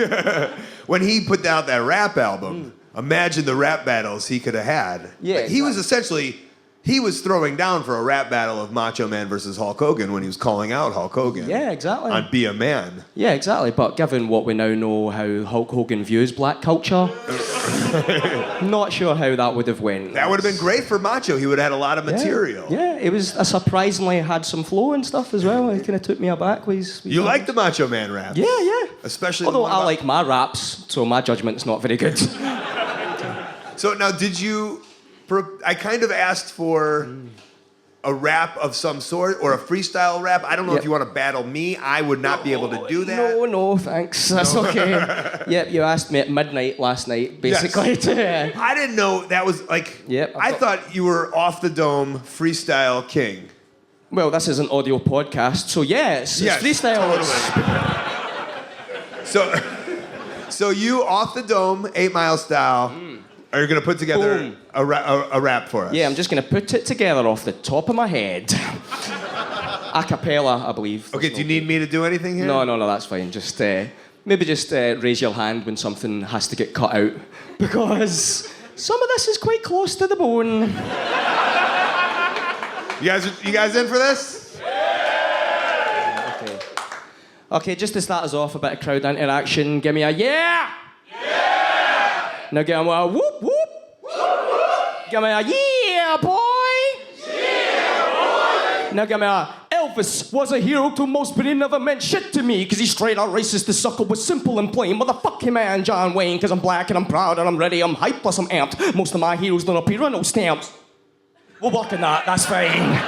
when he put out that rap album, imagine the rap battles he could have had. Yeah, He was essentially, he was throwing down for a rap battle of Macho Man versus Hulk Hogan when he was calling out Hulk Hogan. Yeah, exactly. On Be a Man. Yeah, exactly. But given what we now know how Hulk Hogan views black culture, not sure how that would have went. That would have been great for Macho. He would have had a lot of material. Yeah, it was surprisingly had some flow and stuff as well. It kind of took me aback. You like the Macho Man rap? Yeah, yeah. Especially although the one I about- like my raps, so my judgment's not very good. So now, did you? I kind of asked for a rap of some sort or a freestyle rap. I don't know Yep. if you want to battle me. I would not be able to do that. No, thanks. That's okay. Yep, you asked me at midnight last night, basically. Yes. I didn't know that was like. Yep, I thought you were off the dome freestyle king. Well, this is an audio podcast, so yes, it's freestyle. Totally. So you off the dome, 8 Mile style. Are you going to put together Boom. a rap for us? Yeah, I'm just going to put it together off the top of my head. A cappella, I believe. Okay, do you need me to do anything here? No, that's fine. Just maybe just raise your hand when something has to get cut out, because some of this is quite close to the bone. You guys in for this? Okay, just to start us off, a bit of crowd interaction. Give me a yeah! Yeah! Now give me a whoop, whoop. Give me a yeah, boy! Yeah, boy! Now give me a Elvis was a hero to most, but he never meant shit to me, cause he's straight out racist. The sucker was simple and plain. Motherfuck him, man, John Wayne, cause I'm black and I'm proud and I'm ready, I'm hyped plus I'm amped. Most of my heroes don't appear on no stamps. We'll work on that, that's fine.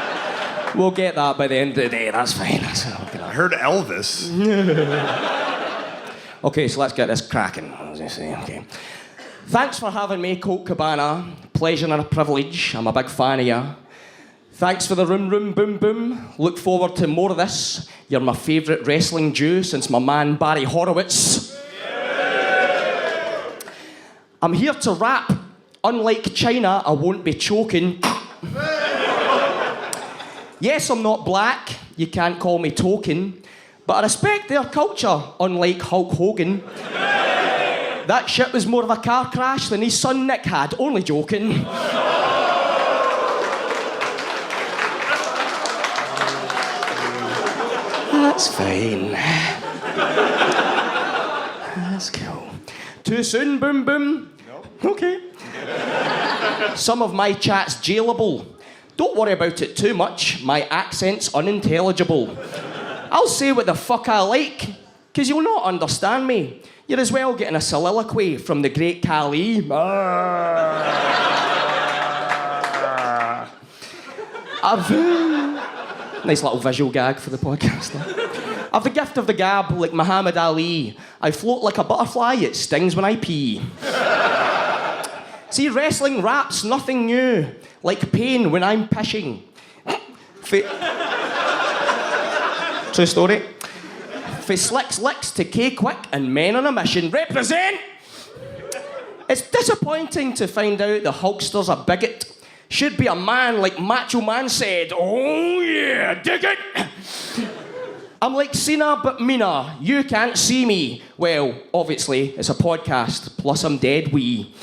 We'll get that by the end of the day, that's fine. I heard Elvis. Okay, so let's get this cracking. What was I saying? Okay. Thanks for having me, Colt Cabana. Pleasure and a privilege. I'm a big fan of you. Thanks for the room, boom, boom. Look forward to more of this. You're my favourite wrestling Jew since my man Barry Horowitz. I'm here to rap. Unlike China, I won't be choking. Yes, I'm not black. You can't call me token. But I respect their culture, unlike Hulk Hogan. That shit was more of a car crash than his son Nick had. Only joking. That's fine. That's cool. Too soon, boom, boom? No. Okay. Some of my chat's jailable. Don't worry about it too much. My accent's unintelligible. I'll say what the fuck I like, because you'll not understand me. You're as well getting a soliloquy from the great Khali. Nice little visual gag for the podcast. I've the gift of the gab like Muhammad Ali. I float like a butterfly, it stings when I pee. See, wrestling rap's nothing new. Like pain when I'm pishing. True story. For slicks licks to K-Quick and men on a mission. Represent! It's disappointing to find out the Hulkster's a bigot. Should be a man like Macho Man said. Oh yeah, dig it! I'm like Cena but meaner. You can't see me. Well, obviously, it's a podcast, plus I'm dead wee.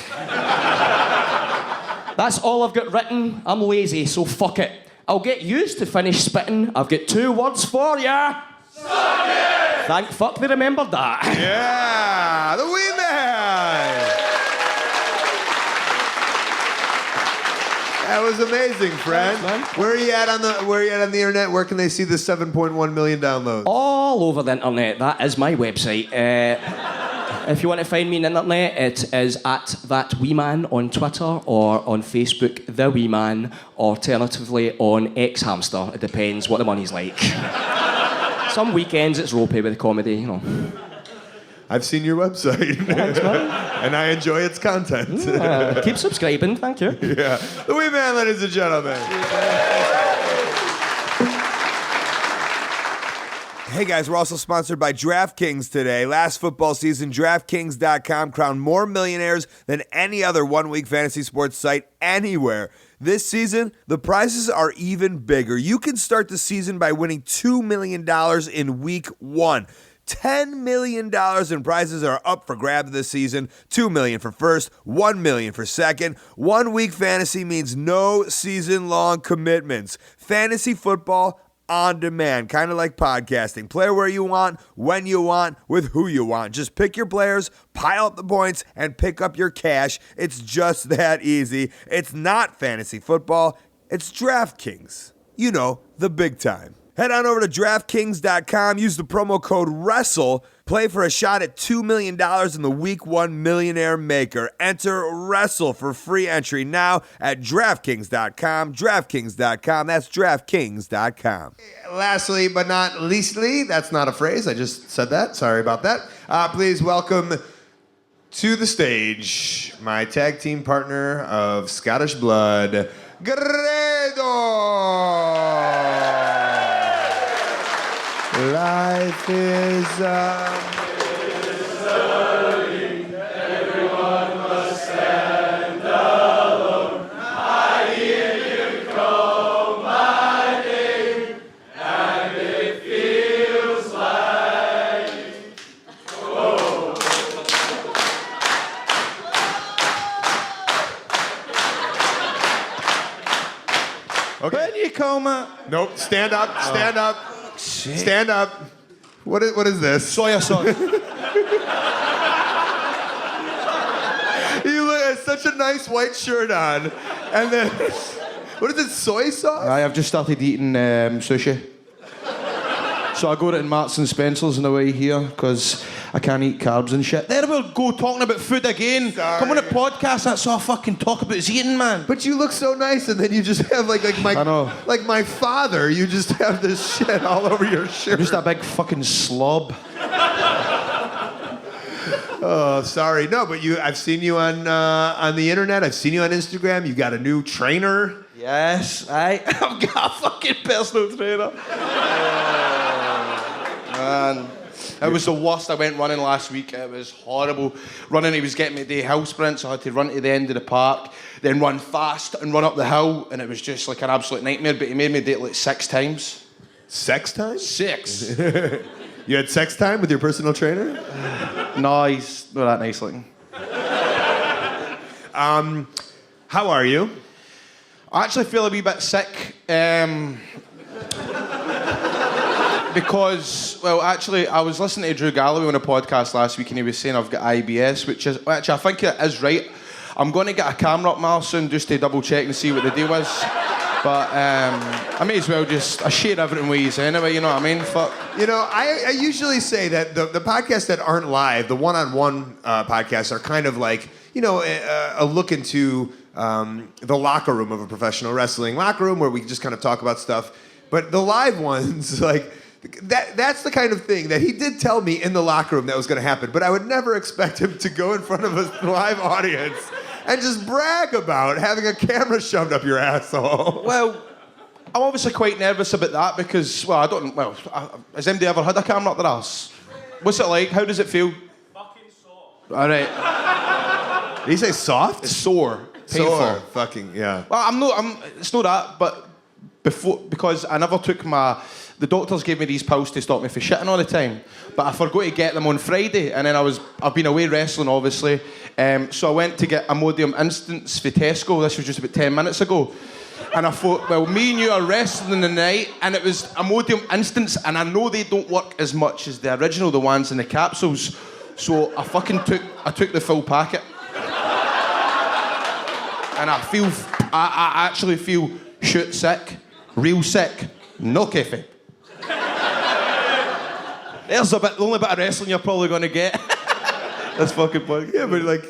That's all I've got written. I'm lazy, so fuck it. I'll get used to finish spitting. I've got 2 words for ya. Suck it! Thank fuck they remembered that. Yeah, the Wee Man. That was amazing, friend. Thanks, man. Where are you at on the internet? Where can they see the 7.1 million downloads? All over the internet. That is my website. If you want to find me on the internet, it is at That Wee Man on Twitter or on Facebook, The Wee Man, or alternatively on X Hamster. It depends what the money's like. Some weekends it's ropey with the comedy, you know. I've seen your website. Thanks, man. And I enjoy its content. Keep subscribing, thank you. Yeah. The Wee Man, ladies and gentlemen. Hey guys, we're also sponsored by DraftKings today. Last football season, DraftKings.com crowned more millionaires than any other one-week fantasy sports site anywhere. This season, the prizes are even bigger. You can start the season by winning $2 million in week 1. $10 million in prizes are up for grabs this season. $2 million for first, $1 million for second. 1 week fantasy means no season-long commitments. Fantasy football on demand, kind of like podcasting. Play where you want, when you want, with who you want. Just pick your players, pile up the points, and pick up your cash. It's just that easy. It's not fantasy football. It's DraftKings. You know, the big time. Head on over to DraftKings.com. Use the promo code WRESTLE. Play for a shot at $2 million in the Week 1 Millionaire Maker. Enter WRESTLE for free entry now at DraftKings.com. DraftKings.com. That's DraftKings.com. Lastly, but not leastly, that's not a phrase. I just said that. Sorry about that. Please welcome to the stage my tag team partner of Scottish blood, Grado. Life is everyone must stand alone. I hear you call my name, and it feels like Okay. When you call my... Nope. Stand up. Stand up. Shit. Stand up. What is this? Soya sauce. You look at such a nice white shirt on, and then what is it? Soy sauce? I've just started eating sushi. So I got it in Marks and Spencer's on the way here because I can't eat carbs and shit. There we'll go talking about food again. Sorry. Come on a podcast, that's all I fucking talk about is eating, man. But you look so nice, and then you just have like I know. my father. You just have this shit all over your shirt. I'm just a big fucking slob. Oh, sorry. No, but I've seen you on the internet. I've seen you on Instagram. You got a new trainer. Yes, I've got a fucking personal trainer. Man. It was the worst. I went running last week. It was horrible. Running, he was getting me to do hill sprints. I had to run to the end of the park, then run fast and run up the hill, and it was just like an absolute nightmare. But he made me do it like 6 times. Sex time? 6. You had sex time with your personal trainer? No, he's not that nice looking. How are you? I actually feel a wee bit sick. Because, well, actually, I was listening to Drew Galloway on a podcast last week, and he was saying I've got IBS, which I think it is right. I'm going to get a camera up my soon just to double check and see what the deal is. But I may as well I share everything with you anyway, you know what I mean? Fuck. You know, I usually say that the podcasts that aren't live, the one-on-one podcasts, are kind of like, you know, a look into the locker room of a professional wrestling locker room where we just kind of talk about stuff. But the live ones, like, that's the kind of thing that he did tell me in the locker room that was going to happen. But I would never expect him to go in front of a live audience and just brag about having a camera shoved up your asshole. Well, I'm obviously quite nervous about that because, has anybody ever had a camera up their ass? What's it like? How does it feel? Fucking sore. All right. Did he say soft? It's sore. Painful. Sore. Fucking, yeah. Well, it's not that, but because I never took the doctors gave me these pills to stop me from shitting all the time, but I forgot to get them on Friday, and then I've been away wrestling, obviously, so I went to get Imodium Instants for Tesco. This was just about 10 minutes ago, and I thought, well, me and you are wrestling the night, and it was Imodium Instants, and I know they don't work as much as the original, the ones in the capsules, so I took the full packet, and I actually feel shit sick, real sick, no kayfabe. There's the only bit of wrestling you're probably going to get. That's fucking funny. Yeah, but like,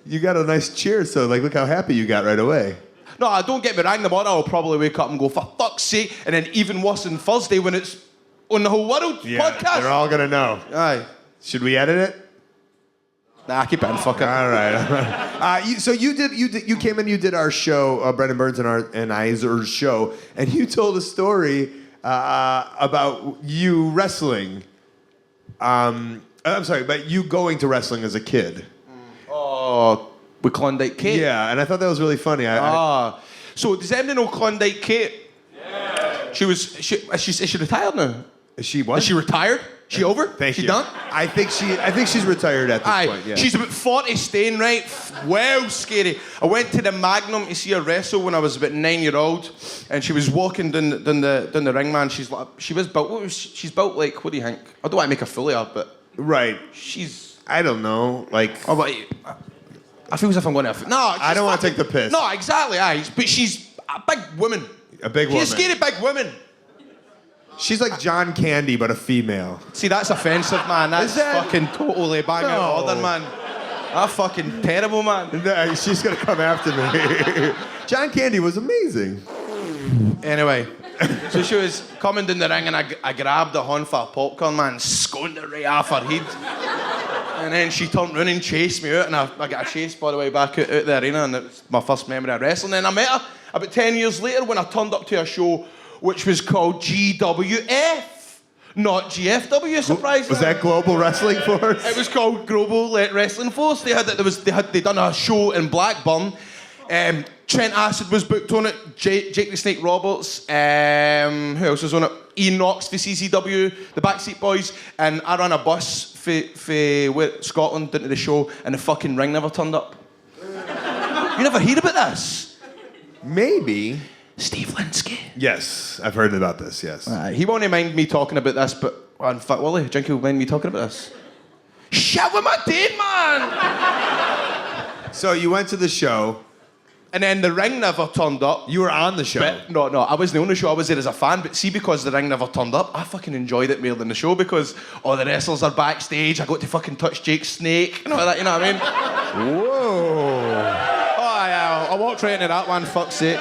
you got a nice cheer, so like, look how happy you got right away. No, don't get me wrong. Tomorrow I'll probably wake up and go, for fuck's sake, and then even worse on Thursday when it's on the whole world podcast. They're all gonna know. Aye. Should we edit it? Nah, keep it in. Fuck it. All right. So you came in, you did our show, Brendan Burns and I's show, and you told a story about you wrestling. I'm sorry, but you going to wrestling as a kid. Oh, with Klondike Kate. Yeah, and I thought that was really funny. So does anybody know Klondike Kate? Yeah. Is she retired now? She what? Is she retired? She over? Thank she you. done? I think she's retired at this Aye, point. Yeah. she's about 40 staying, right? Well, scary. I went to the Magnum to see her wrestle when I was about 9-year-old, and she was walking down the ring, man. She's built. She's built like, what do you think? I don't want to make a fool of her, but Right. she's. I don't know. Like, Oh, but I feel as if I'm going to. No, I don't want to take the piss. No, exactly. Aye, but she's a big woman. A big woman. She's a scary big woman. She's like John Candy, but a female. See, that's offensive, man. That's Is that- fucking totally bang out of order, man. That's fucking terrible, man. No, she's gonna come after me. John Candy was amazing. Anyway, so she was coming down the ring and I grabbed a handful of popcorn, man, sconed it right off her head. And then she turned round and chased me out, and I got a chase by the way back out the arena, and it was my first memory of wrestling. And I met her about 10 years later when I turned up to a show which was called GWF, not GFW, surprisingly. Was that Global Wrestling Force? It was called Global Wrestling Force. They done a show in Blackburn. Trent Acid was booked on it. Jake the Snake Roberts. Who else was on it? Ian Knox for CCW. The Backseat Boys. And I ran a bus for Scotland into the show, and the fucking ring never turned up. You never heard about this? Maybe. Steve Linsky. Yes, I've heard about this. Yes. He won't mind me talking about this, but in fact, Willie, Jinky will mind me talking about this. Shit, what am I doing, man? So you went to the show. And then the ring never turned up. You were on the show. But, no, I wasn't on the show. I was there as a fan. But see, because the ring never turned up, I fucking enjoyed it more than the show because all the wrestlers are backstage. I got to fucking touch Jake's snake and all that. You know what I mean? Whoa. Oh yeah, I walked right into that one. Fuck's sake.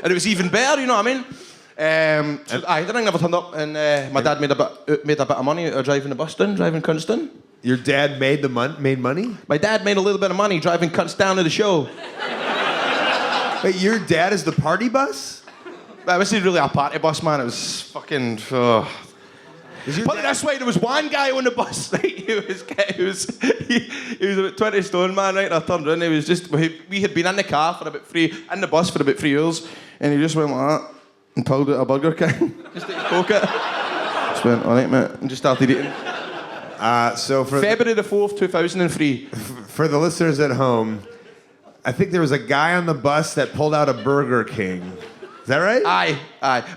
And it was even better. You know what I mean? The ring never turned up, and my dad made a bit of money out of driving the bus down, driving cunts down. Your dad made money? My dad made a little bit of money driving cunts down to the show. Wait, your dad is the party bus? That wasn't really a party bus, man. It was fucking. Put it this way, there was one guy on the bus, right? He was about 20 stone, man, right? And I turned around, we had been in the car for in the bus for about 3 years, and he just went like that and pulled out a Burger King, just to poke it. Just went, all right, mate, and just started eating. So for February the 4th, 2003. For the listeners at home, I think there was a guy on the bus that pulled out a Burger King. Is that right? Aye.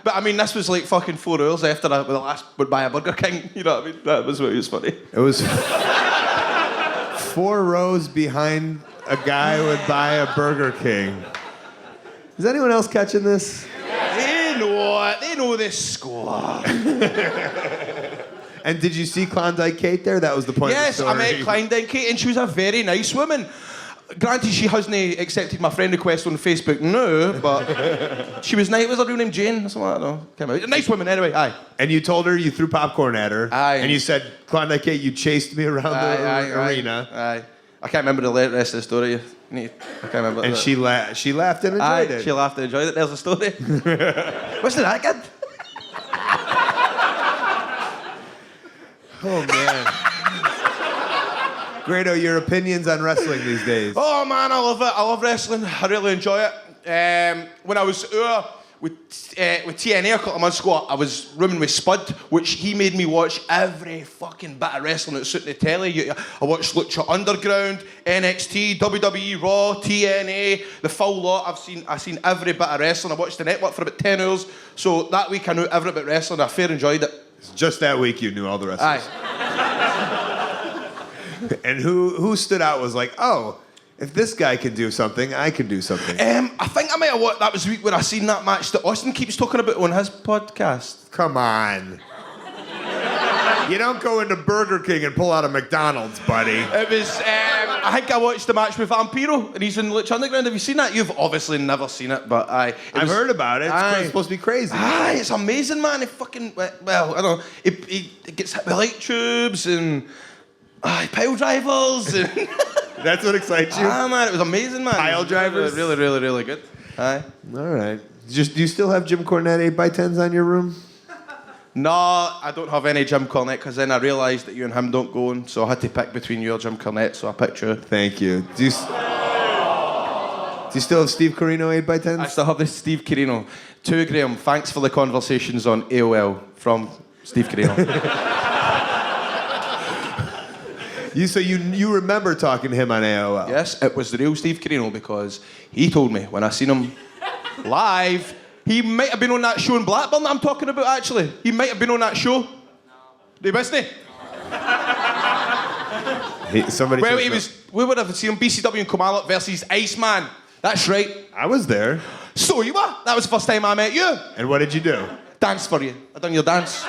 But I mean, this was like fucking 4 hours after the last would buy a Burger King. You know what I mean? That was what was funny. It was 4 rows behind a guy who would buy a Burger King. Is anyone else catching this? They know it. They know this score. And did you see Klondike Kate there? That was the point Yes, of the I story. met Klondike Kate, and she was a very nice woman. Granted, she hasn't accepted my friend request on Facebook now, but she was nice. Was her real name Jane? Something like that. No, can't remember. Nice woman, anyway. Aye. And you told her you threw popcorn at her. Aye. And you said, Klondike Kate, you chased me around the arena. Aye. I can't remember the rest of the story. I can't remember. And she laughed and enjoyed it. She laughed and enjoyed it. There's a story. Wasn't that good? Oh, man. Grado, your opinions on wrestling these days? Oh man, I love it. I love wrestling. I really enjoy it. When I was with TNA a couple of months ago, I was rooming with Spud, which he made me watch every fucking bit of wrestling that's out on the telly. I watched Lucha Underground, NXT, WWE, Raw, TNA, the full lot. I've seen every bit of wrestling. I watched the network for about 10 hours. So that week I knew every bit of wrestling. I fair enjoyed it. Just that week you knew all the wrestlers. Aye. And who stood out was like, oh, if this guy can do something, I can do something. I think I might have watched. That was the week when I seen that match that Austin keeps talking about on his podcast. Come on. You don't go into Burger King and pull out a McDonald's, buddy. It was, I think I watched the match with Vampiro, and he's in Lucha Underground. Have you seen that? You've obviously never seen it, but I've heard about it. It's supposed to be crazy. Aye, it's amazing, man. He fucking, well, I don't know, he gets hit with light tubes and pile drivers. And That's what excites you? man, it was amazing, man. Pile drivers? Really, really, really good. Aye. All right. Do you still have Jim Cornette 8x10s on your room? No, I don't have any Jim Cornette, because then I realised that you and him don't go on, so I had to pick between you or Jim Cornette, so I picked you. Thank you. Do you still have Steve Corino 8x10s? I still have this Steve Carino. 2 Graham, thanks for the conversations on AOL from Steve Carino. You remember talking to him on AOL? Yes, it was the real Steve Carino because he told me when I seen him live, he might have been on that show in Blackburn that I'm talking about, actually. He might have been on that show. Do you miss me? We would have seen him, BCW and Kilmarnock versus Iceman. That's right. I was there. So you were. That was the first time I met you. And what did you do? Dance for you. I done your dance.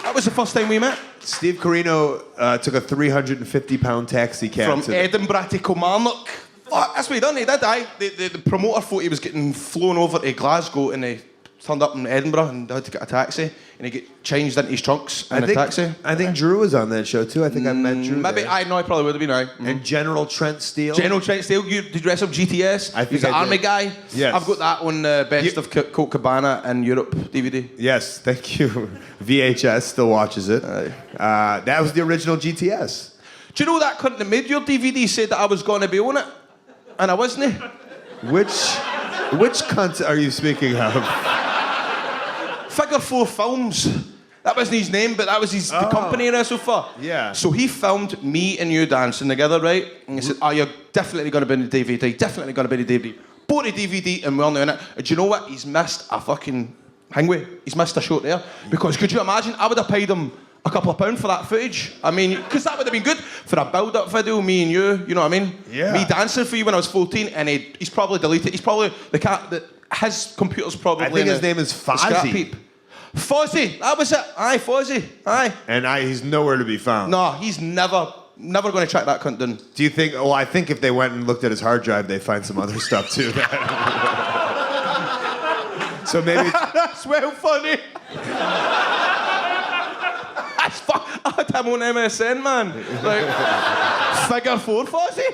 That was the first time we met. Steve Carino took a 350-pound taxi cab From Edinburgh to Kilmarnock. Oh, that's what he done. He did, aye. The promoter thought he was getting flown over to Glasgow and he turned up in Edinburgh and had to get a taxi and he get changed into his trunks in a taxi. I think Drew was on that show too. I think I met Drew. Maybe there. I know. I probably would have been. Aye. And General Trent Steele. General Trent Steele. Did you dress up GTS? I think he's an army guy. Yes. I've got that on Best of Colt Cabana in Europe DVD. Yes, thank you. VHS still watches it. That was the original GTS. Do you know that cunt that made your DVD said that I was going to be on it, and I wasn't? Which cunt are you speaking of? Figure 4 Films. That wasn't his name, but that was the company he wrestled for. Yeah. So he filmed me and you dancing together, right? And he said, "Oh, you're definitely going to be in the DVD. Definitely going to be in the DVD." Bought the DVD and we're now in it. And do you know what? He's missed a fucking hangway. He's missed a shot there. Because could you imagine? I would have paid him a couple of pounds for that footage. I mean, because that would have been good for a build-up video, me and you know what I mean? Yeah. Me dancing for you when I was 14 and he's probably deleted. He's probably, his computer's probably I think his name is Fozzie. Fozzie, that was it. Aye, Fozzie. Aye. And he's nowhere to be found. No, he's never going to track that cunt down. Do you think? Well, I think if they went and looked at his hard drive, they'd find some other stuff too. So maybe that's well funny. That's I had him on MSN, man. Like figure 4 Fozzie.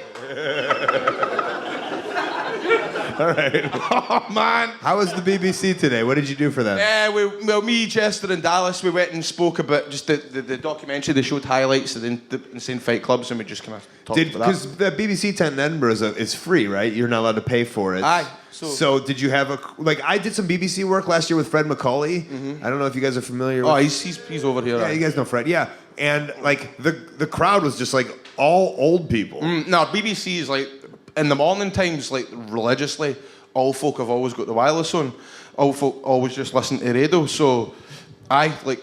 All right. Oh man. How was the BBC today? What did you do for them? Yeah, me, Chester, and Dallas, we went and spoke about just the documentary. They showed highlights of the insane fight clubs, and we just kind of talked about that. Because the BBC tent in Edinburgh is free, right? You're not allowed to pay for it. Aye. So did you have I did some BBC work last year with Fred McCauley. Mm-hmm. I don't know if you guys are familiar with. Oh, he's over here. Yeah, you guys know Fred. Yeah, and like the crowd was just like all old people. No, BBC is like in the morning times, like religiously, all folk have always got the wireless on. All folk always just listen to radio. So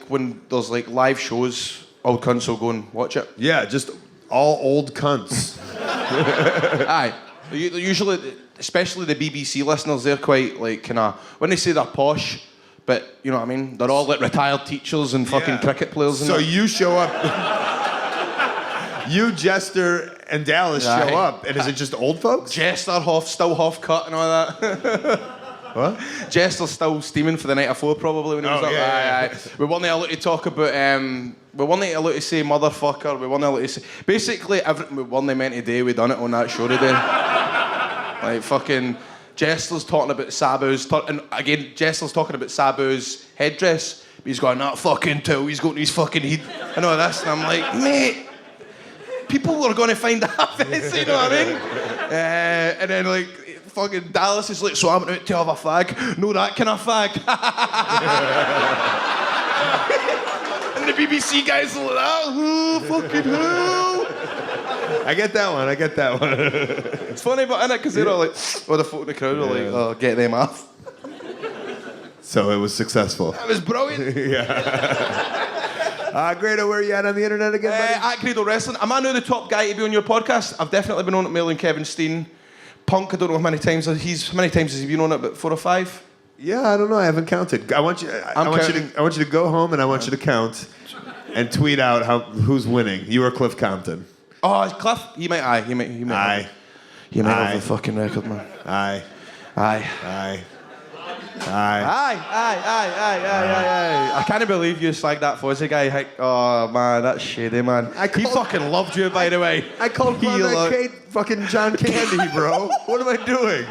when there's like live shows, old cunts will go and watch it. Yeah, just all old cunts. Aye. Usually, especially the BBC listeners, they're quite like when they say they're posh, but you know what I mean? They're all like retired teachers and fucking cricket players and so that. You show up, you, Jester, and Dallas show up, and is it just old folks? Jester still half cut and all that. What? Jester's still steaming for the night before probably when he was up. Yeah. Aye. We weren't allowed to talk about, we weren't allowed to say motherfucker, we weren't allowed to say, basically everything we weren't meant to do, we done it on that show today. Like fucking Jester's talking about Sabu's, and again, Jester's talking about Sabu's headdress, but he's going, that fucking toe, he's going to his fucking head, and all this, and I'm like, mate, people are going to find that offensive, you know what I mean? And then like, fucking Dallas is like, so I'm out to have a fag. No, that kind of fag. And the BBC guys are like, oh, fucking hell. I get that one. It's funny, but innit, because they're all like, the folk in the crowd are like, oh, get them off. So it was successful. That was brilliant. Grado, where are you at on the internet again, buddy? At Grado Wrestling. Am I now the top guy to be on your podcast? I've definitely been on it more than Kevin Steen. Punk, I don't know how many times has he been on it, but 4 or 5? Yeah, I don't know. I haven't counted. I want you to go home and I want you to count and tweet out who's winning. You or Cliff Compton? Oh, Cliff? He might. He might have the fucking record, man. Aye. I can't believe you slagged that Fozzie guy. Oh man, that's shady, man. He fucking loved you, by the way. I called Kate fucking John Candy, bro. What am I doing?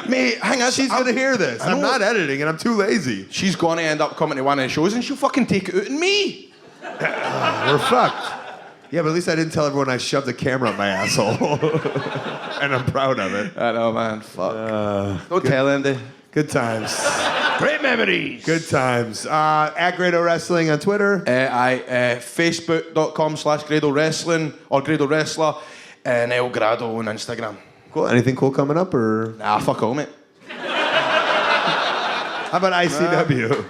Mate, hang on. She's gonna hear this. I'm not editing and I'm too lazy. She's gonna end up coming to one of the shows and she'll fucking take it out on me. We're fucked. Yeah, but at least I didn't tell everyone I shoved a camera up my asshole. And I'm proud of it. I know, man. Fuck. Don't tell Andy. Good times. Great memories. Good times. At Grado Wrestling on Twitter. Facebook.com/Grado Wrestling or Grado Wrestler and El Grado on Instagram. Cool. Anything cool coming up or? Nah, fuck all, mate. How about ICW?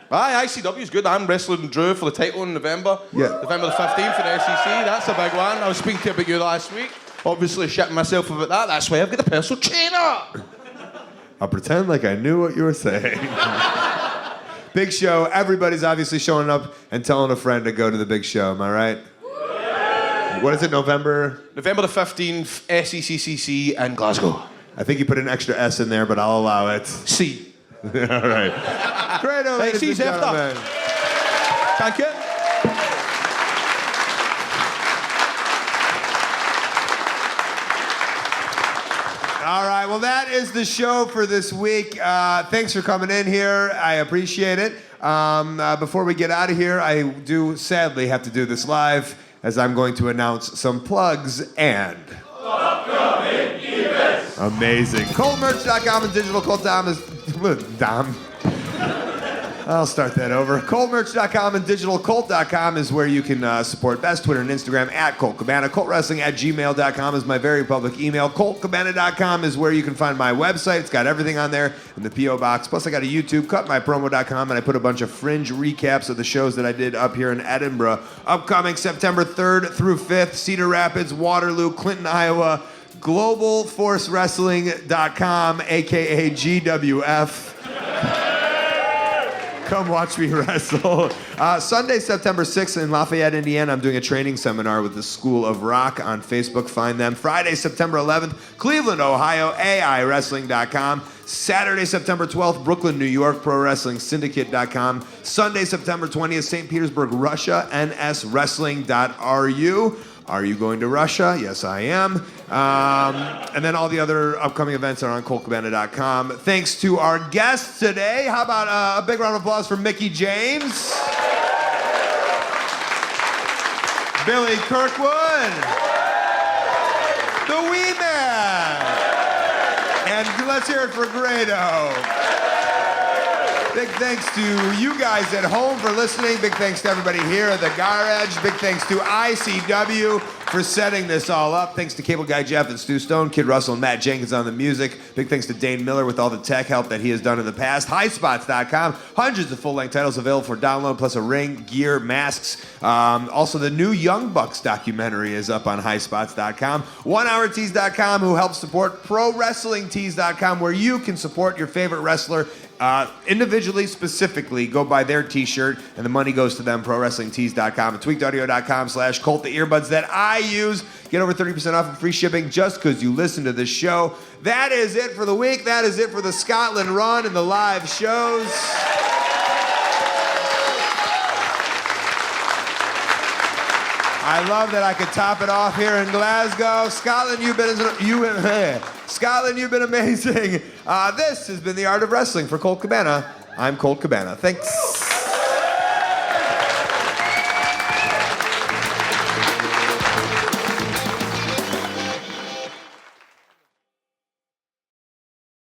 Aye, ICW is good. I'm wrestling Drew for the title in November. Yeah. November the 15th for the SEC. That's a big one. I was speaking to you about you last week. Obviously shitting myself about that. That's why I've got a personal trainer. I'll pretend like I knew what you were saying. Big show. Everybody's obviously showing up and telling a friend to go to the big show. Am I right? What is it, November? November the 15th, SECCC in Glasgow. I think you put an extra S in there, but I'll allow it. C. All right. Grado, Hey, ladies C's and after. gentlemen. Thank you. All right, well, that is the show for this week. Thanks for coming in here. I appreciate it. Before we get out of here, I do sadly have to do this live as I'm going to announce some plugs and upcoming events. Amazing. ColdMerch.com and DigitalColt.com is... Dom. I'll start that over. ColdMerch.com and DigitalColt.com is where you can support Best Twitter and Instagram at Colt Cabana. ColtWrestling@gmail.com is my very public email. ColtCabana.com is where you can find my website. It's got everything on there in the P.O. Box. Plus, I got a YouTube, CutMyPromo.com, and I put a bunch of fringe recaps of the shows that I did up here in Edinburgh. Upcoming September 3rd through 5th, Cedar Rapids, Waterloo, Clinton, Iowa, GlobalForceWrestling.com, a.k.a. GWF. Come watch me wrestle. Sunday, September 6th in Lafayette, Indiana, I'm doing a training seminar with the School of Rock on Facebook. Find them. Friday, September 11th, Cleveland, Ohio, AIWrestling.com. Saturday, September 12th, Brooklyn, New York, ProWrestlingSyndicate.com. Sunday, September 20th, St. Petersburg, Russia, NSWrestling.ru. Are you going to Russia? Yes, I am. And then all the other upcoming events are on ColtCabana.com. Thanks to our guests today. How about a big round of applause for Mickie James? Billy Kirkwood. The Wee Man. And let's hear it for Grado. Big thanks to you guys at home for listening. Big thanks to everybody here at the Garage. Big thanks to ICW for setting this all up. Thanks to Cable Guy Jeff and Stu Stone, Kid Russell, and Matt Jenkins on the music. Big thanks to Dane Miller with all the tech help that he has done in the past. Highspots.com. Hundreds of full-length titles available for download, plus a ring, gear, masks. Also, the new Young Bucks documentary is up on highspots.com. OneHourTees.com, who helps support ProWrestlingTees.com, where you can support your favorite wrestler individually, specifically. Go buy their t-shirt, and the money goes to them, ProWrestlingTees.com, and TweakedAudio.com/Colt, the earbuds that I use. Get over 30% off and free shipping just because you listen to this show. That is it for the week. That is it for the Scotland run and the live shows. I love that I could top it off here in Glasgow. Scotland, you've been amazing. This has been The Art of Wrestling for Colt Cabana. I'm Colt Cabana. Thanks.